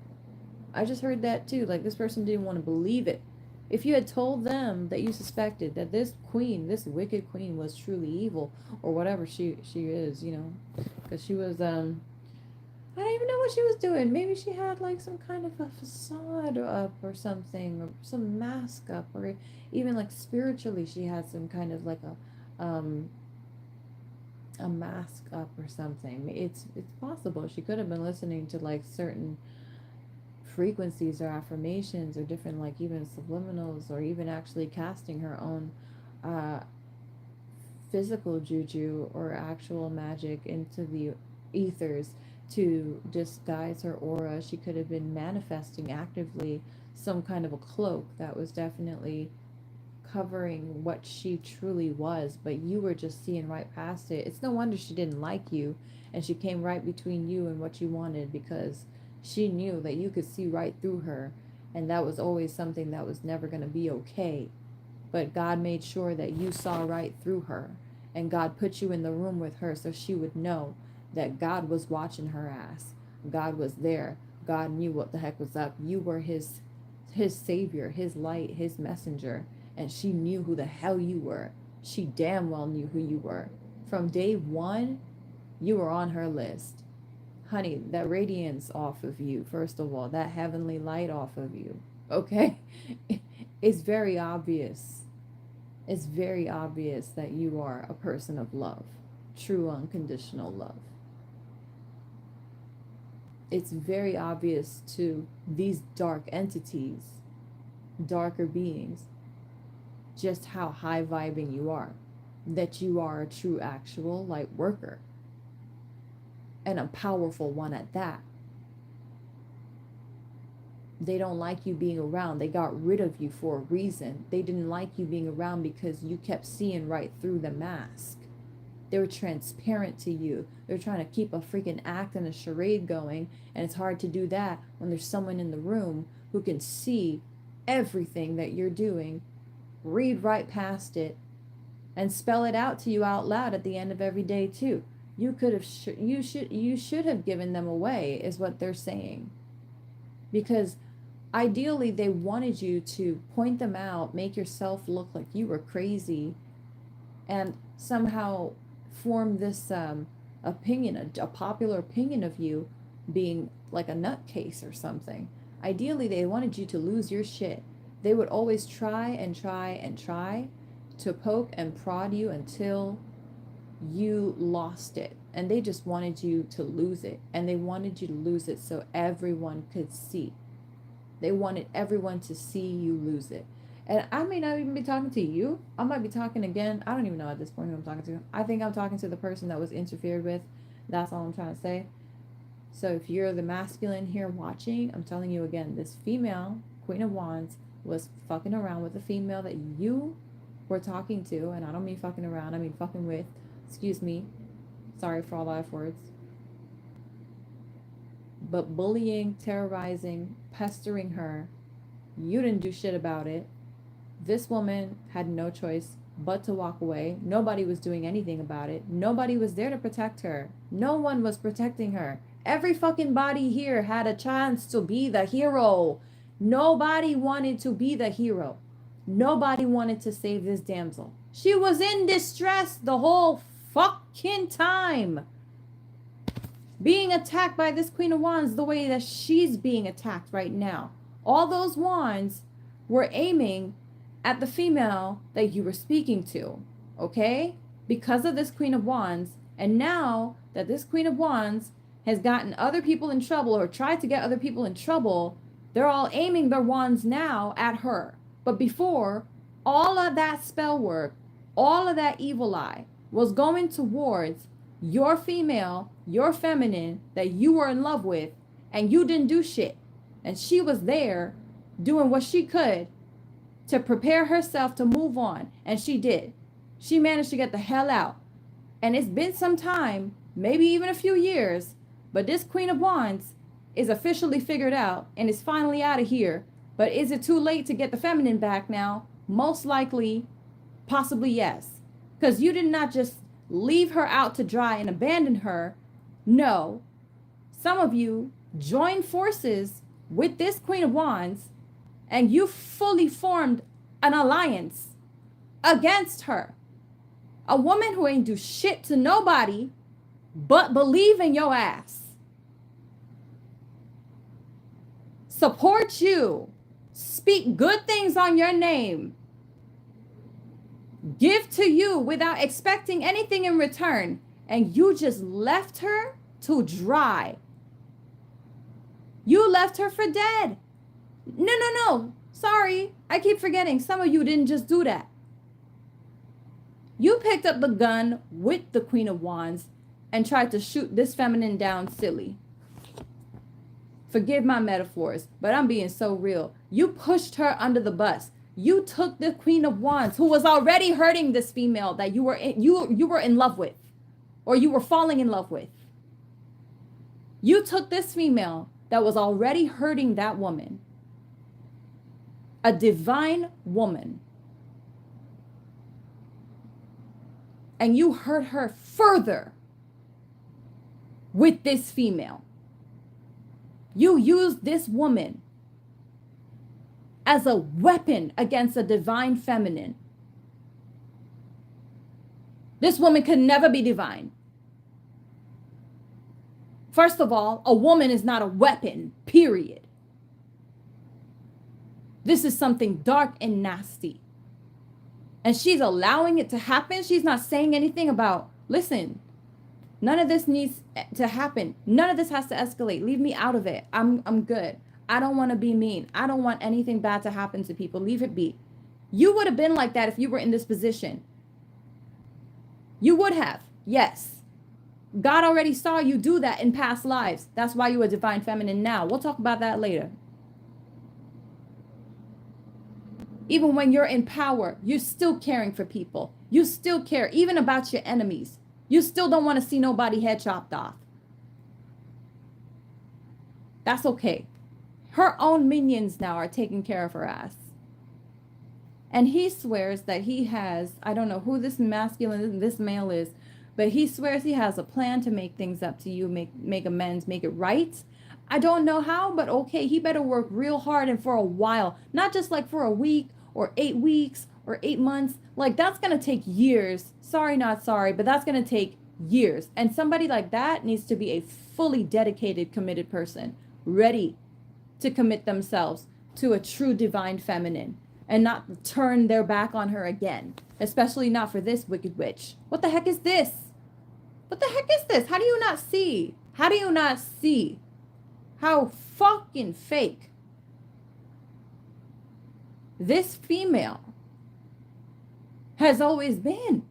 I just heard that too. Like, this person didn't want to believe it. If you had told them that you suspected that this queen, this wicked queen, was truly evil, or whatever she is, because she was I don't even know what she was doing. Maybe she had like some kind of a facade up or something, or some mask up, or even like spiritually she had some kind of like a mask up or something. It's possible she could have been listening to like certain frequencies or affirmations or different, like even subliminals, or even actually casting her own physical juju or actual magic into the ethers to disguise her aura. She could have been manifesting actively some kind of a cloak that was definitely covering what she truly was, but you were just seeing right past it. It's no wonder she didn't like you, and she came right between you and what you wanted, because she knew that you could see right through her, and that was always something that was never going to be okay. But God made sure that you saw right through her, and God put you in the room with her so she would know that God was watching her ass. God was there. God knew what the heck was up. You were his savior, his light, his messenger, and she knew who the hell you were. She damn well knew who you were. From day one, you were on her list. Honey, that radiance off of you, first of all, that heavenly light off of you, okay? It's very obvious. It's very obvious that you are a person of love, true unconditional love. It's very obvious to these dark entities, darker beings, just how high vibing you are, that you are a true actual light worker, and a powerful one at that. They don't like you being around. They got rid of you for a reason. They didn't like you being around because you kept seeing right through the mask. They were transparent to you. They're trying to keep a freaking act and a charade going, and it's hard to do that when there's someone in the room who can see everything that you're doing, read right past it, and spell it out to you out loud at the end of every day too. You could have you should have given them away, is what they're saying. Because ideally they wanted you to point them out, make yourself look like you were crazy, and somehow form this opinion, a popular opinion of you being like a nutcase or something. Ideally, they wanted you to lose your shit. They would always try and try and try to poke and prod you until you lost it. And they just wanted you to lose it. And they wanted you to lose it so everyone could see. They wanted everyone to see you lose it. And I may not even be talking to you. I might be talking again. I don't even know at this point who I'm talking to. I think I'm talking to the person that was interfered with. That's all I'm trying to say. So if you're the masculine here watching, I'm telling you again, this female, Queen of Wands, was fucking around with the female that you were talking to. And I don't mean fucking around. I mean fucking with. Excuse me. Sorry for all the F words. But bullying, terrorizing, pestering her. You didn't do shit about it. This woman had no choice but to walk away. Nobody was doing anything about it. Nobody was there to protect her. No one was protecting her. Every fucking body here had a chance to be the hero. Nobody wanted to be the hero. Nobody wanted to save this damsel. She was in distress the whole fucking time. Being attacked by this Queen of Wands the way that she's being attacked right now. All those wands were aiming at the female that you were speaking to, okay? Because of this Queen of Wands. And now that this Queen of Wands has gotten other people in trouble or tried to get other people in trouble, they're all aiming their wands now at her. But before, all of that spell work, all of that evil eye was going towards your female, your feminine that you were in love with, and you didn't do shit. And she was there doing what she could to prepare herself to move on. And she did. She managed to get the hell out. And it's been some time, maybe even a few years, but this Queen of Wands is officially figured out and is finally out of here. But is it too late to get the feminine back now? Most likely, possibly yes. Because you did not just leave her out to dry and abandon her. No. Some of you joined forces with this Queen of Wands and you fully formed an alliance against her. A woman who ain't do shit to nobody but believe in your ass. Support you. Speak good things on your name. Give to you without expecting anything in return. And you just left her to dry. You left her for dead. No. Sorry. I keep forgetting. Some of you didn't just do that. You picked up the gun with the Queen of Wands and tried to shoot this feminine down silly. Forgive my metaphors, but I'm being so real. You pushed her under the bus. You took the Queen of Wands, who was already hurting this female that you were in love with, or you were falling in love with. You took this female that was already hurting that woman, a divine woman, and you hurt her further with this female. You used this woman as a weapon against a divine feminine. This woman could never be divine. First of all, a woman is not a weapon, period. This is something dark and nasty. And she's allowing it to happen. She's not saying anything about, listen, none of this needs to happen. None of this has to escalate. Leave me out of it. I'm good. I don't want to be mean. I don't want anything bad to happen to people. Leave it be. You would have been like that if you were in this position. You would have. Yes. God already saw you do that in past lives. That's why you're a divine feminine now. We'll talk about that later. Even when you're in power, you're still caring for people. You still care, even about your enemies. You still don't want to see nobody head chopped off. That's okay. Her own minions now are taking care of her ass. And he swears that he has, I don't know who this masculine, this male is, but he swears he has a plan to make things up to you, make amends, make it right. I don't know how, but okay, he better work real hard and for a while. Not just like for a week or 8 weeks or 8 months. Like that's going to take years. Sorry, not sorry, but that's going to take years. And somebody like that needs to be a fully dedicated, committed person, ready to commit themselves to a true divine feminine and not turn their back on her again, especially not for this wicked witch. What the heck is this? What the heck is this? How do you not see? How do you not see how fucking fake this female has always been?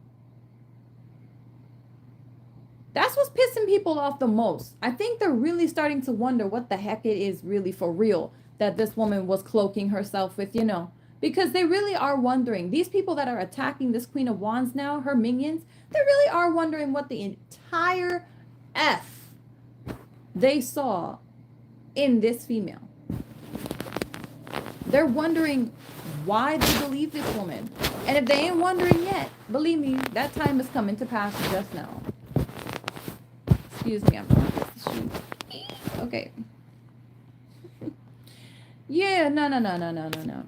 That's what's pissing people off the most. I think they're really starting to wonder what the heck it is really for real that this woman was cloaking herself with, you know, because they really are wondering. These people that are attacking this Queen of Wands now, her minions, they really are wondering what the entire F they saw in this female. They're wondering why they believe this woman. And if they ain't wondering yet, believe me, that time is coming to pass just now. Excuse me, I'm going to fix the shoe. Okay. Yeah, no.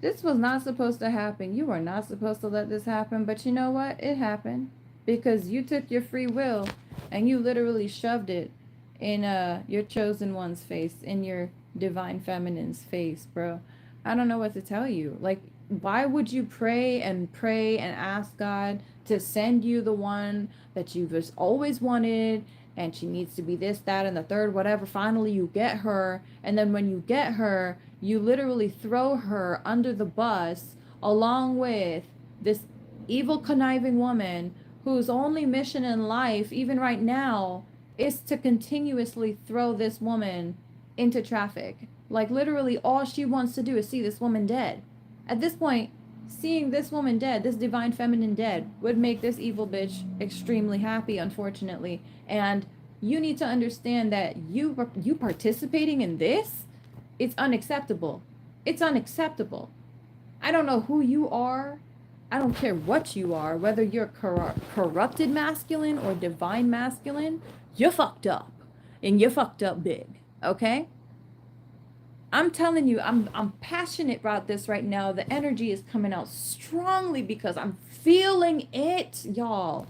This was not supposed to happen. You were not supposed to let this happen, but you know what? It happened because you took your free will and you literally shoved it in your chosen one's face, in your divine feminine's face, bro. I don't know what to tell you. Like, why would you pray and ask God to send you the one that you've just always wanted, and she needs to be this, that, and the third, whatever. Finally, you get her, and then when you get her, you literally throw her under the bus along with this evil, conniving woman whose only mission in life, even right now, is to continuously throw this woman into traffic. Like, literally, all she wants to do is see this woman dead. At this point, seeing this woman dead, this divine feminine dead, would make this evil bitch extremely happy, unfortunately. And you need to understand that you participating in this, it's unacceptable. It's unacceptable. I don't know who you are. I don't care what you are, whether you're corrupted masculine or divine masculine, you're fucked up. And you're fucked up big. Okay? I'm telling you, I'm passionate about this right now. The energy is coming out strongly because I'm feeling it, y'all.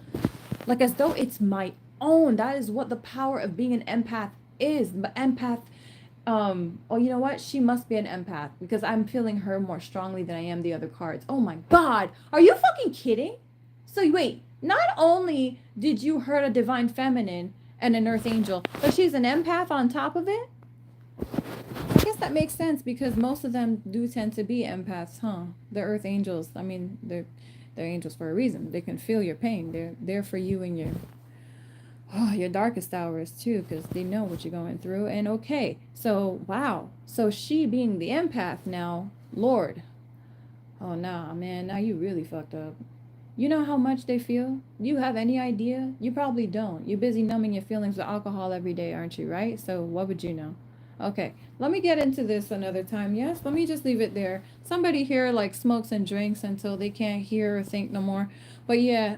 Like as though it's my own. That is what the power of being an empath is. But empath, oh, you know what? She must be an empath because I'm feeling her more strongly than I am the other cards. Oh my God. Are you fucking kidding? So wait, not only did you hurt a divine feminine and an earth angel, but she's an empath on top of it? I guess that makes sense because most of them do tend to be empaths, huh? The earth angels. I mean, they're angels for a reason. They can feel your pain. They're there for you in your darkest hours too, because they know what you're going through. And okay, so wow. So she being the empath now, Lord. Oh nah, man, now you really fucked up. You know how much they feel? You have any idea? You probably don't. You're busy numbing your feelings with alcohol every day, aren't you, right? So what would you know? Okay, let me get into this another time. Yes, let me just leave it there. Somebody here like smokes and drinks until they can't hear or think no more. But yeah,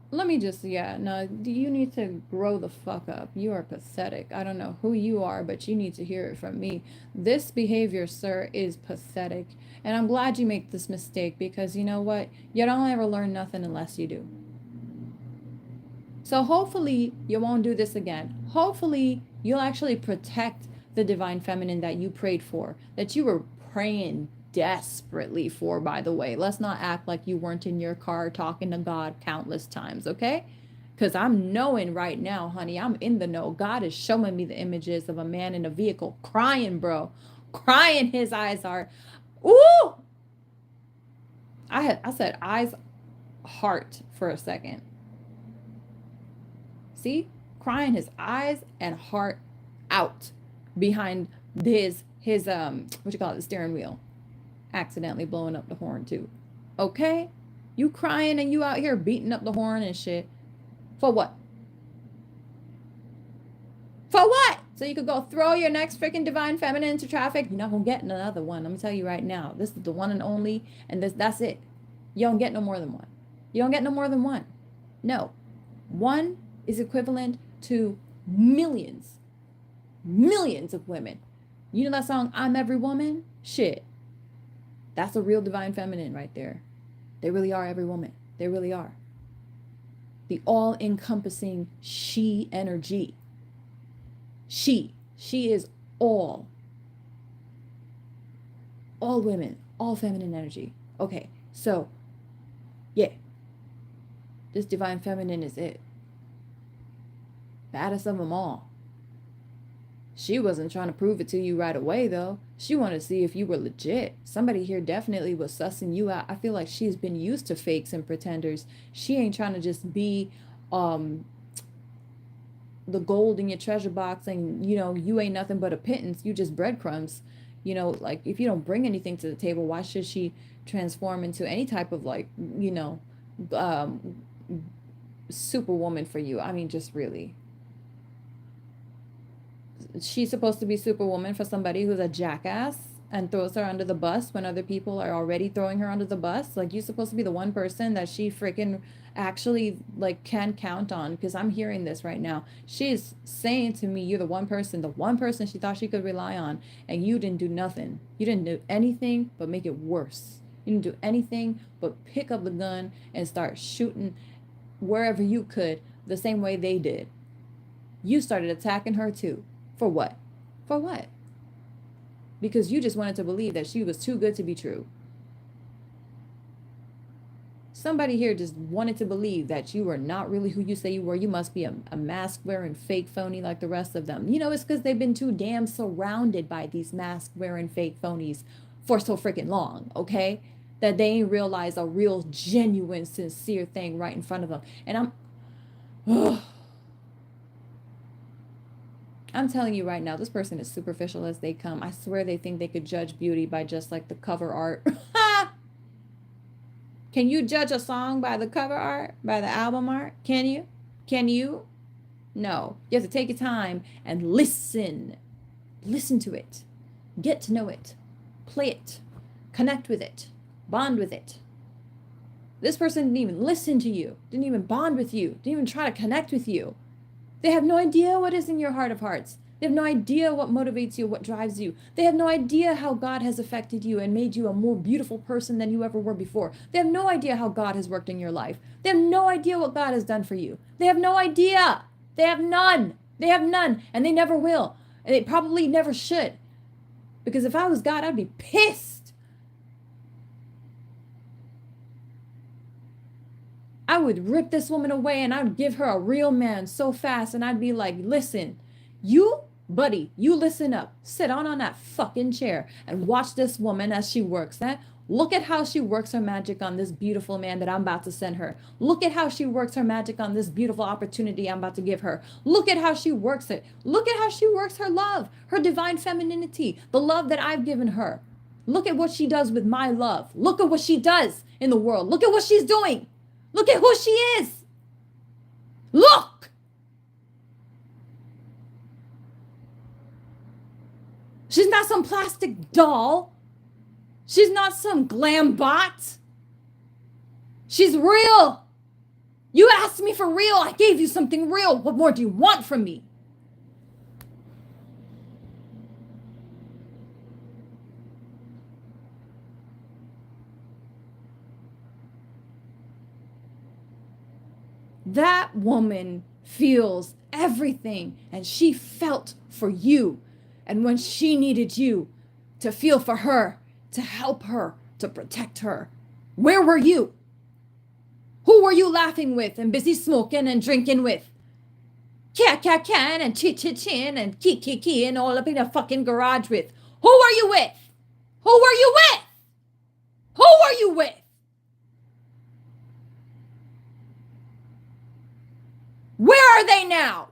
let me just, yeah, no, you need to grow the fuck up. You are pathetic. I don't know who you are, but you need to hear it from me. This behavior, sir, is pathetic. And I'm glad you make this mistake because you know what? You don't ever learn nothing unless you do. So hopefully you won't do this again. Hopefully you'll actually protect the divine feminine that you prayed for, that you were praying desperately for, by the way. Let's not act like you weren't in your car talking to God countless times, okay? Because I'm knowing right now, honey, I'm in the know. God is showing me the images of a man in a vehicle crying, bro. Crying, his eyes are, ooh! I said eyes, heart for a second. See? Crying his eyes and heart out behind his what you call it, the steering wheel. Accidentally blowing up the horn too. Okay? You crying and you out here beating up the horn and shit. For what? For what? So you could go throw your next freaking divine feminine into traffic? You're not gonna get another one. I'm gonna tell you right now. This is the one and only, and that's it. You don't get no more than one. You don't get no more than one. No. One is equivalent to millions of women. You know that song, I'm Every Woman? Shit. That's a real divine feminine right there. They really are every woman. They really are. The all-encompassing she energy. She is all women, all feminine energy. Okay, so, yeah. This divine feminine is it. Baddest of them all. She wasn't trying to prove it to you right away, though. She wanted to see if you were legit. Somebody here definitely was sussing you out. I feel like she's been used to fakes and pretenders. She ain't trying to just be the gold in your treasure box and, you know, you ain't nothing but a pittance. You just breadcrumbs. You know, like, if you don't bring anything to the table, why should she transform into any type of, like, you know, superwoman for you? I mean, just really. She's supposed to be superwoman for somebody who's a jackass and throws her under the bus when other people are already throwing her under the bus. Like, you're supposed to be the one person that she freaking actually, like, can count on, because I'm hearing this right now. She's saying to me, you're the one person she thought she could rely on, and you didn't do nothing. You didn't do anything but make it worse. You didn't do anything but pick up the gun and start shooting wherever you could, the same way they did. You started attacking her too. For what? For what? Because you just wanted to believe that she was too good to be true. Somebody here just wanted to believe that you are not really who you say you were. You must be a mask wearing fake phony like the rest of them. You know, it's because they've been too damn surrounded by these mask wearing fake phonies for so freaking long, okay? That they ain't realize a real, genuine, sincere thing right in front of them. And I'm telling you right now, this person is superficial as they come. I swear they think they could judge beauty by just like the cover art. Can you judge a song by the cover art, by the album art? Can you? Can you? No. You have to take your time and listen. Listen to it. Get to know it. Play it. Connect with it. Bond with it. This person didn't even listen to you, didn't even bond with you, didn't even try to connect with you. They have no idea what is in your heart of hearts. They have no idea what motivates you, what drives you. They have no idea how God has affected you and made you a more beautiful person than you ever were before. They have no idea how God has worked in your life. They have no idea what God has done for you. They have no idea. They have none. They have none, and they never will. And they probably never should. Because if I was God, I'd be pissed. I would rip this woman away and I would give her a real man so fast, and I'd be like, listen, you, buddy, you listen up. Sit on that fucking chair and watch this woman as she works. Look at how she works her magic on this beautiful man that I'm about to send her. Look at how she works her magic on this beautiful opportunity I'm about to give her. Look at how she works it. Look at how she works her love, her divine femininity, the love that I've given her. Look at what she does with my love. Look at what she does in the world. Look at what she's doing. Look at who she is. Look. She's not some plastic doll. She's not some glam bot. She's real. You asked me for real. I gave you something real. What more do you want from me? That woman feels everything, and she felt for you. And when she needed you to feel for her, to help her, to protect her, where were you? Who were you laughing with and busy smoking and drinking with? Can and chin and key and all up in the fucking garage with? Who were you with? Who were you with? Who were you with? Where are they now?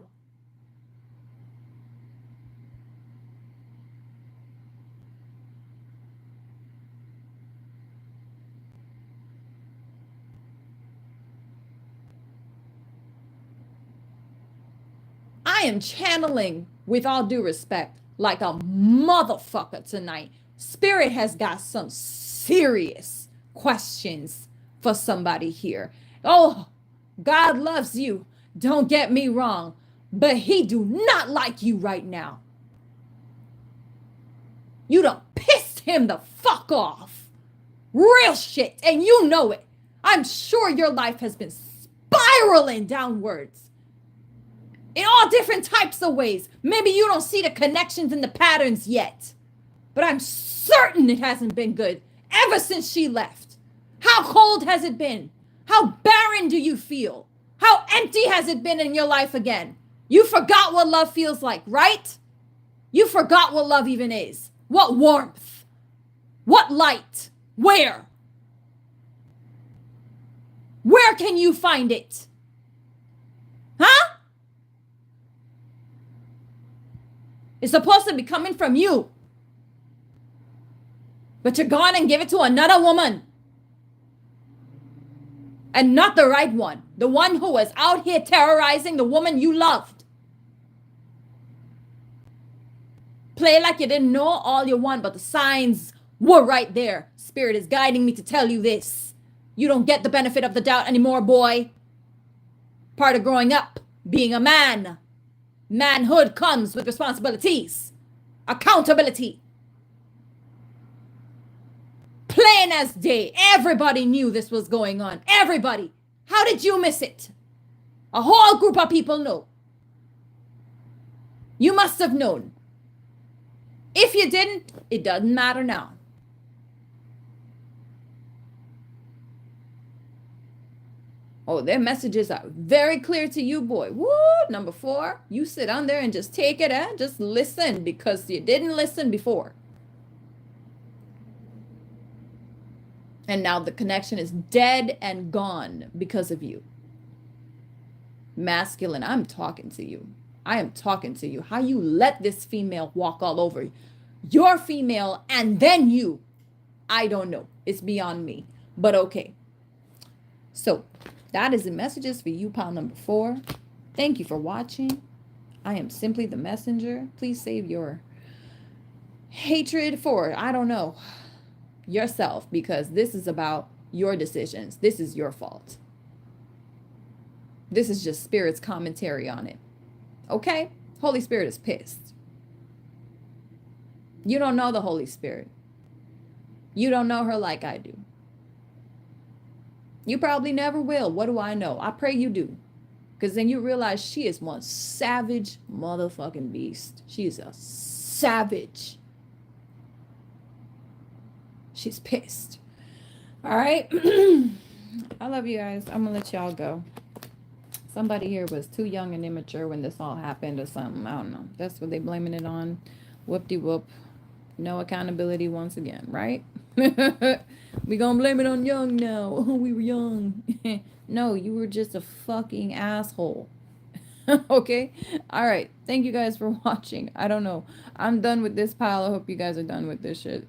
I am channeling, with all due respect, like a motherfucker tonight. Spirit has got some serious questions for somebody here. Oh, God loves you. Don't get me wrong, but he do not like you right now. You done pissed him the fuck off. Real shit, and you know it. I'm sure your life has been spiraling downwards in all different types of ways. Maybe you don't see the connections and the patterns yet, but I'm certain it hasn't been good ever since she left. How cold has it been? How barren do you feel? How empty has it been in your life again? You forgot what love feels like, right? You forgot what love even is. What warmth? What light? Where? Where can you find it? Huh? It's supposed to be coming from you. But you're gone and give it to another woman. And not the right one. The one who was out here terrorizing the woman you loved. Play like you didn't know all you want, but the signs were right there. Spirit is guiding me to tell you this. You don't get the benefit of the doubt anymore, boy. Part of growing up, being a man. Manhood comes with responsibilities. Accountability. Plain as day. Everybody knew this was going on. Everybody. How did you miss it? A whole group of people know. You must have known. If you didn't, it doesn't matter now. Oh, their messages are very clear to you, boy. Woo! Number 4, you sit on there and just take it and just listen because you didn't listen before. And now the connection is dead and gone because of you. Masculine, I'm talking to you. I am talking to you. How you let this female walk all over you. Your female and then you. I don't know. It's beyond me. But okay. So that is the messages for you, pile number 4. Thank you for watching. I am simply the messenger. Please save your hatred for, I don't know, yourself, because this is about your decisions. This is your fault. This is just Spirit's commentary on it. Okay? Holy Spirit is pissed. You don't know the Holy Spirit. You don't know her like I do. You probably never will. What do I know? I pray you do. Because then you realize she is one savage motherfucking beast. She is a savage. She's pissed. All right. I love you guys. I'm going to let y'all go. Somebody here was too young and immature when this all happened or something. I don't know. That's what they blaming it on. Whoop-de-whoop. No accountability once again, right? We gonna blame it on young now. Oh, we were young. No, you were just a fucking asshole. Okay? All right. Thank you guys for watching. I don't know. I'm done with this pile. I hope you guys are done with this shit.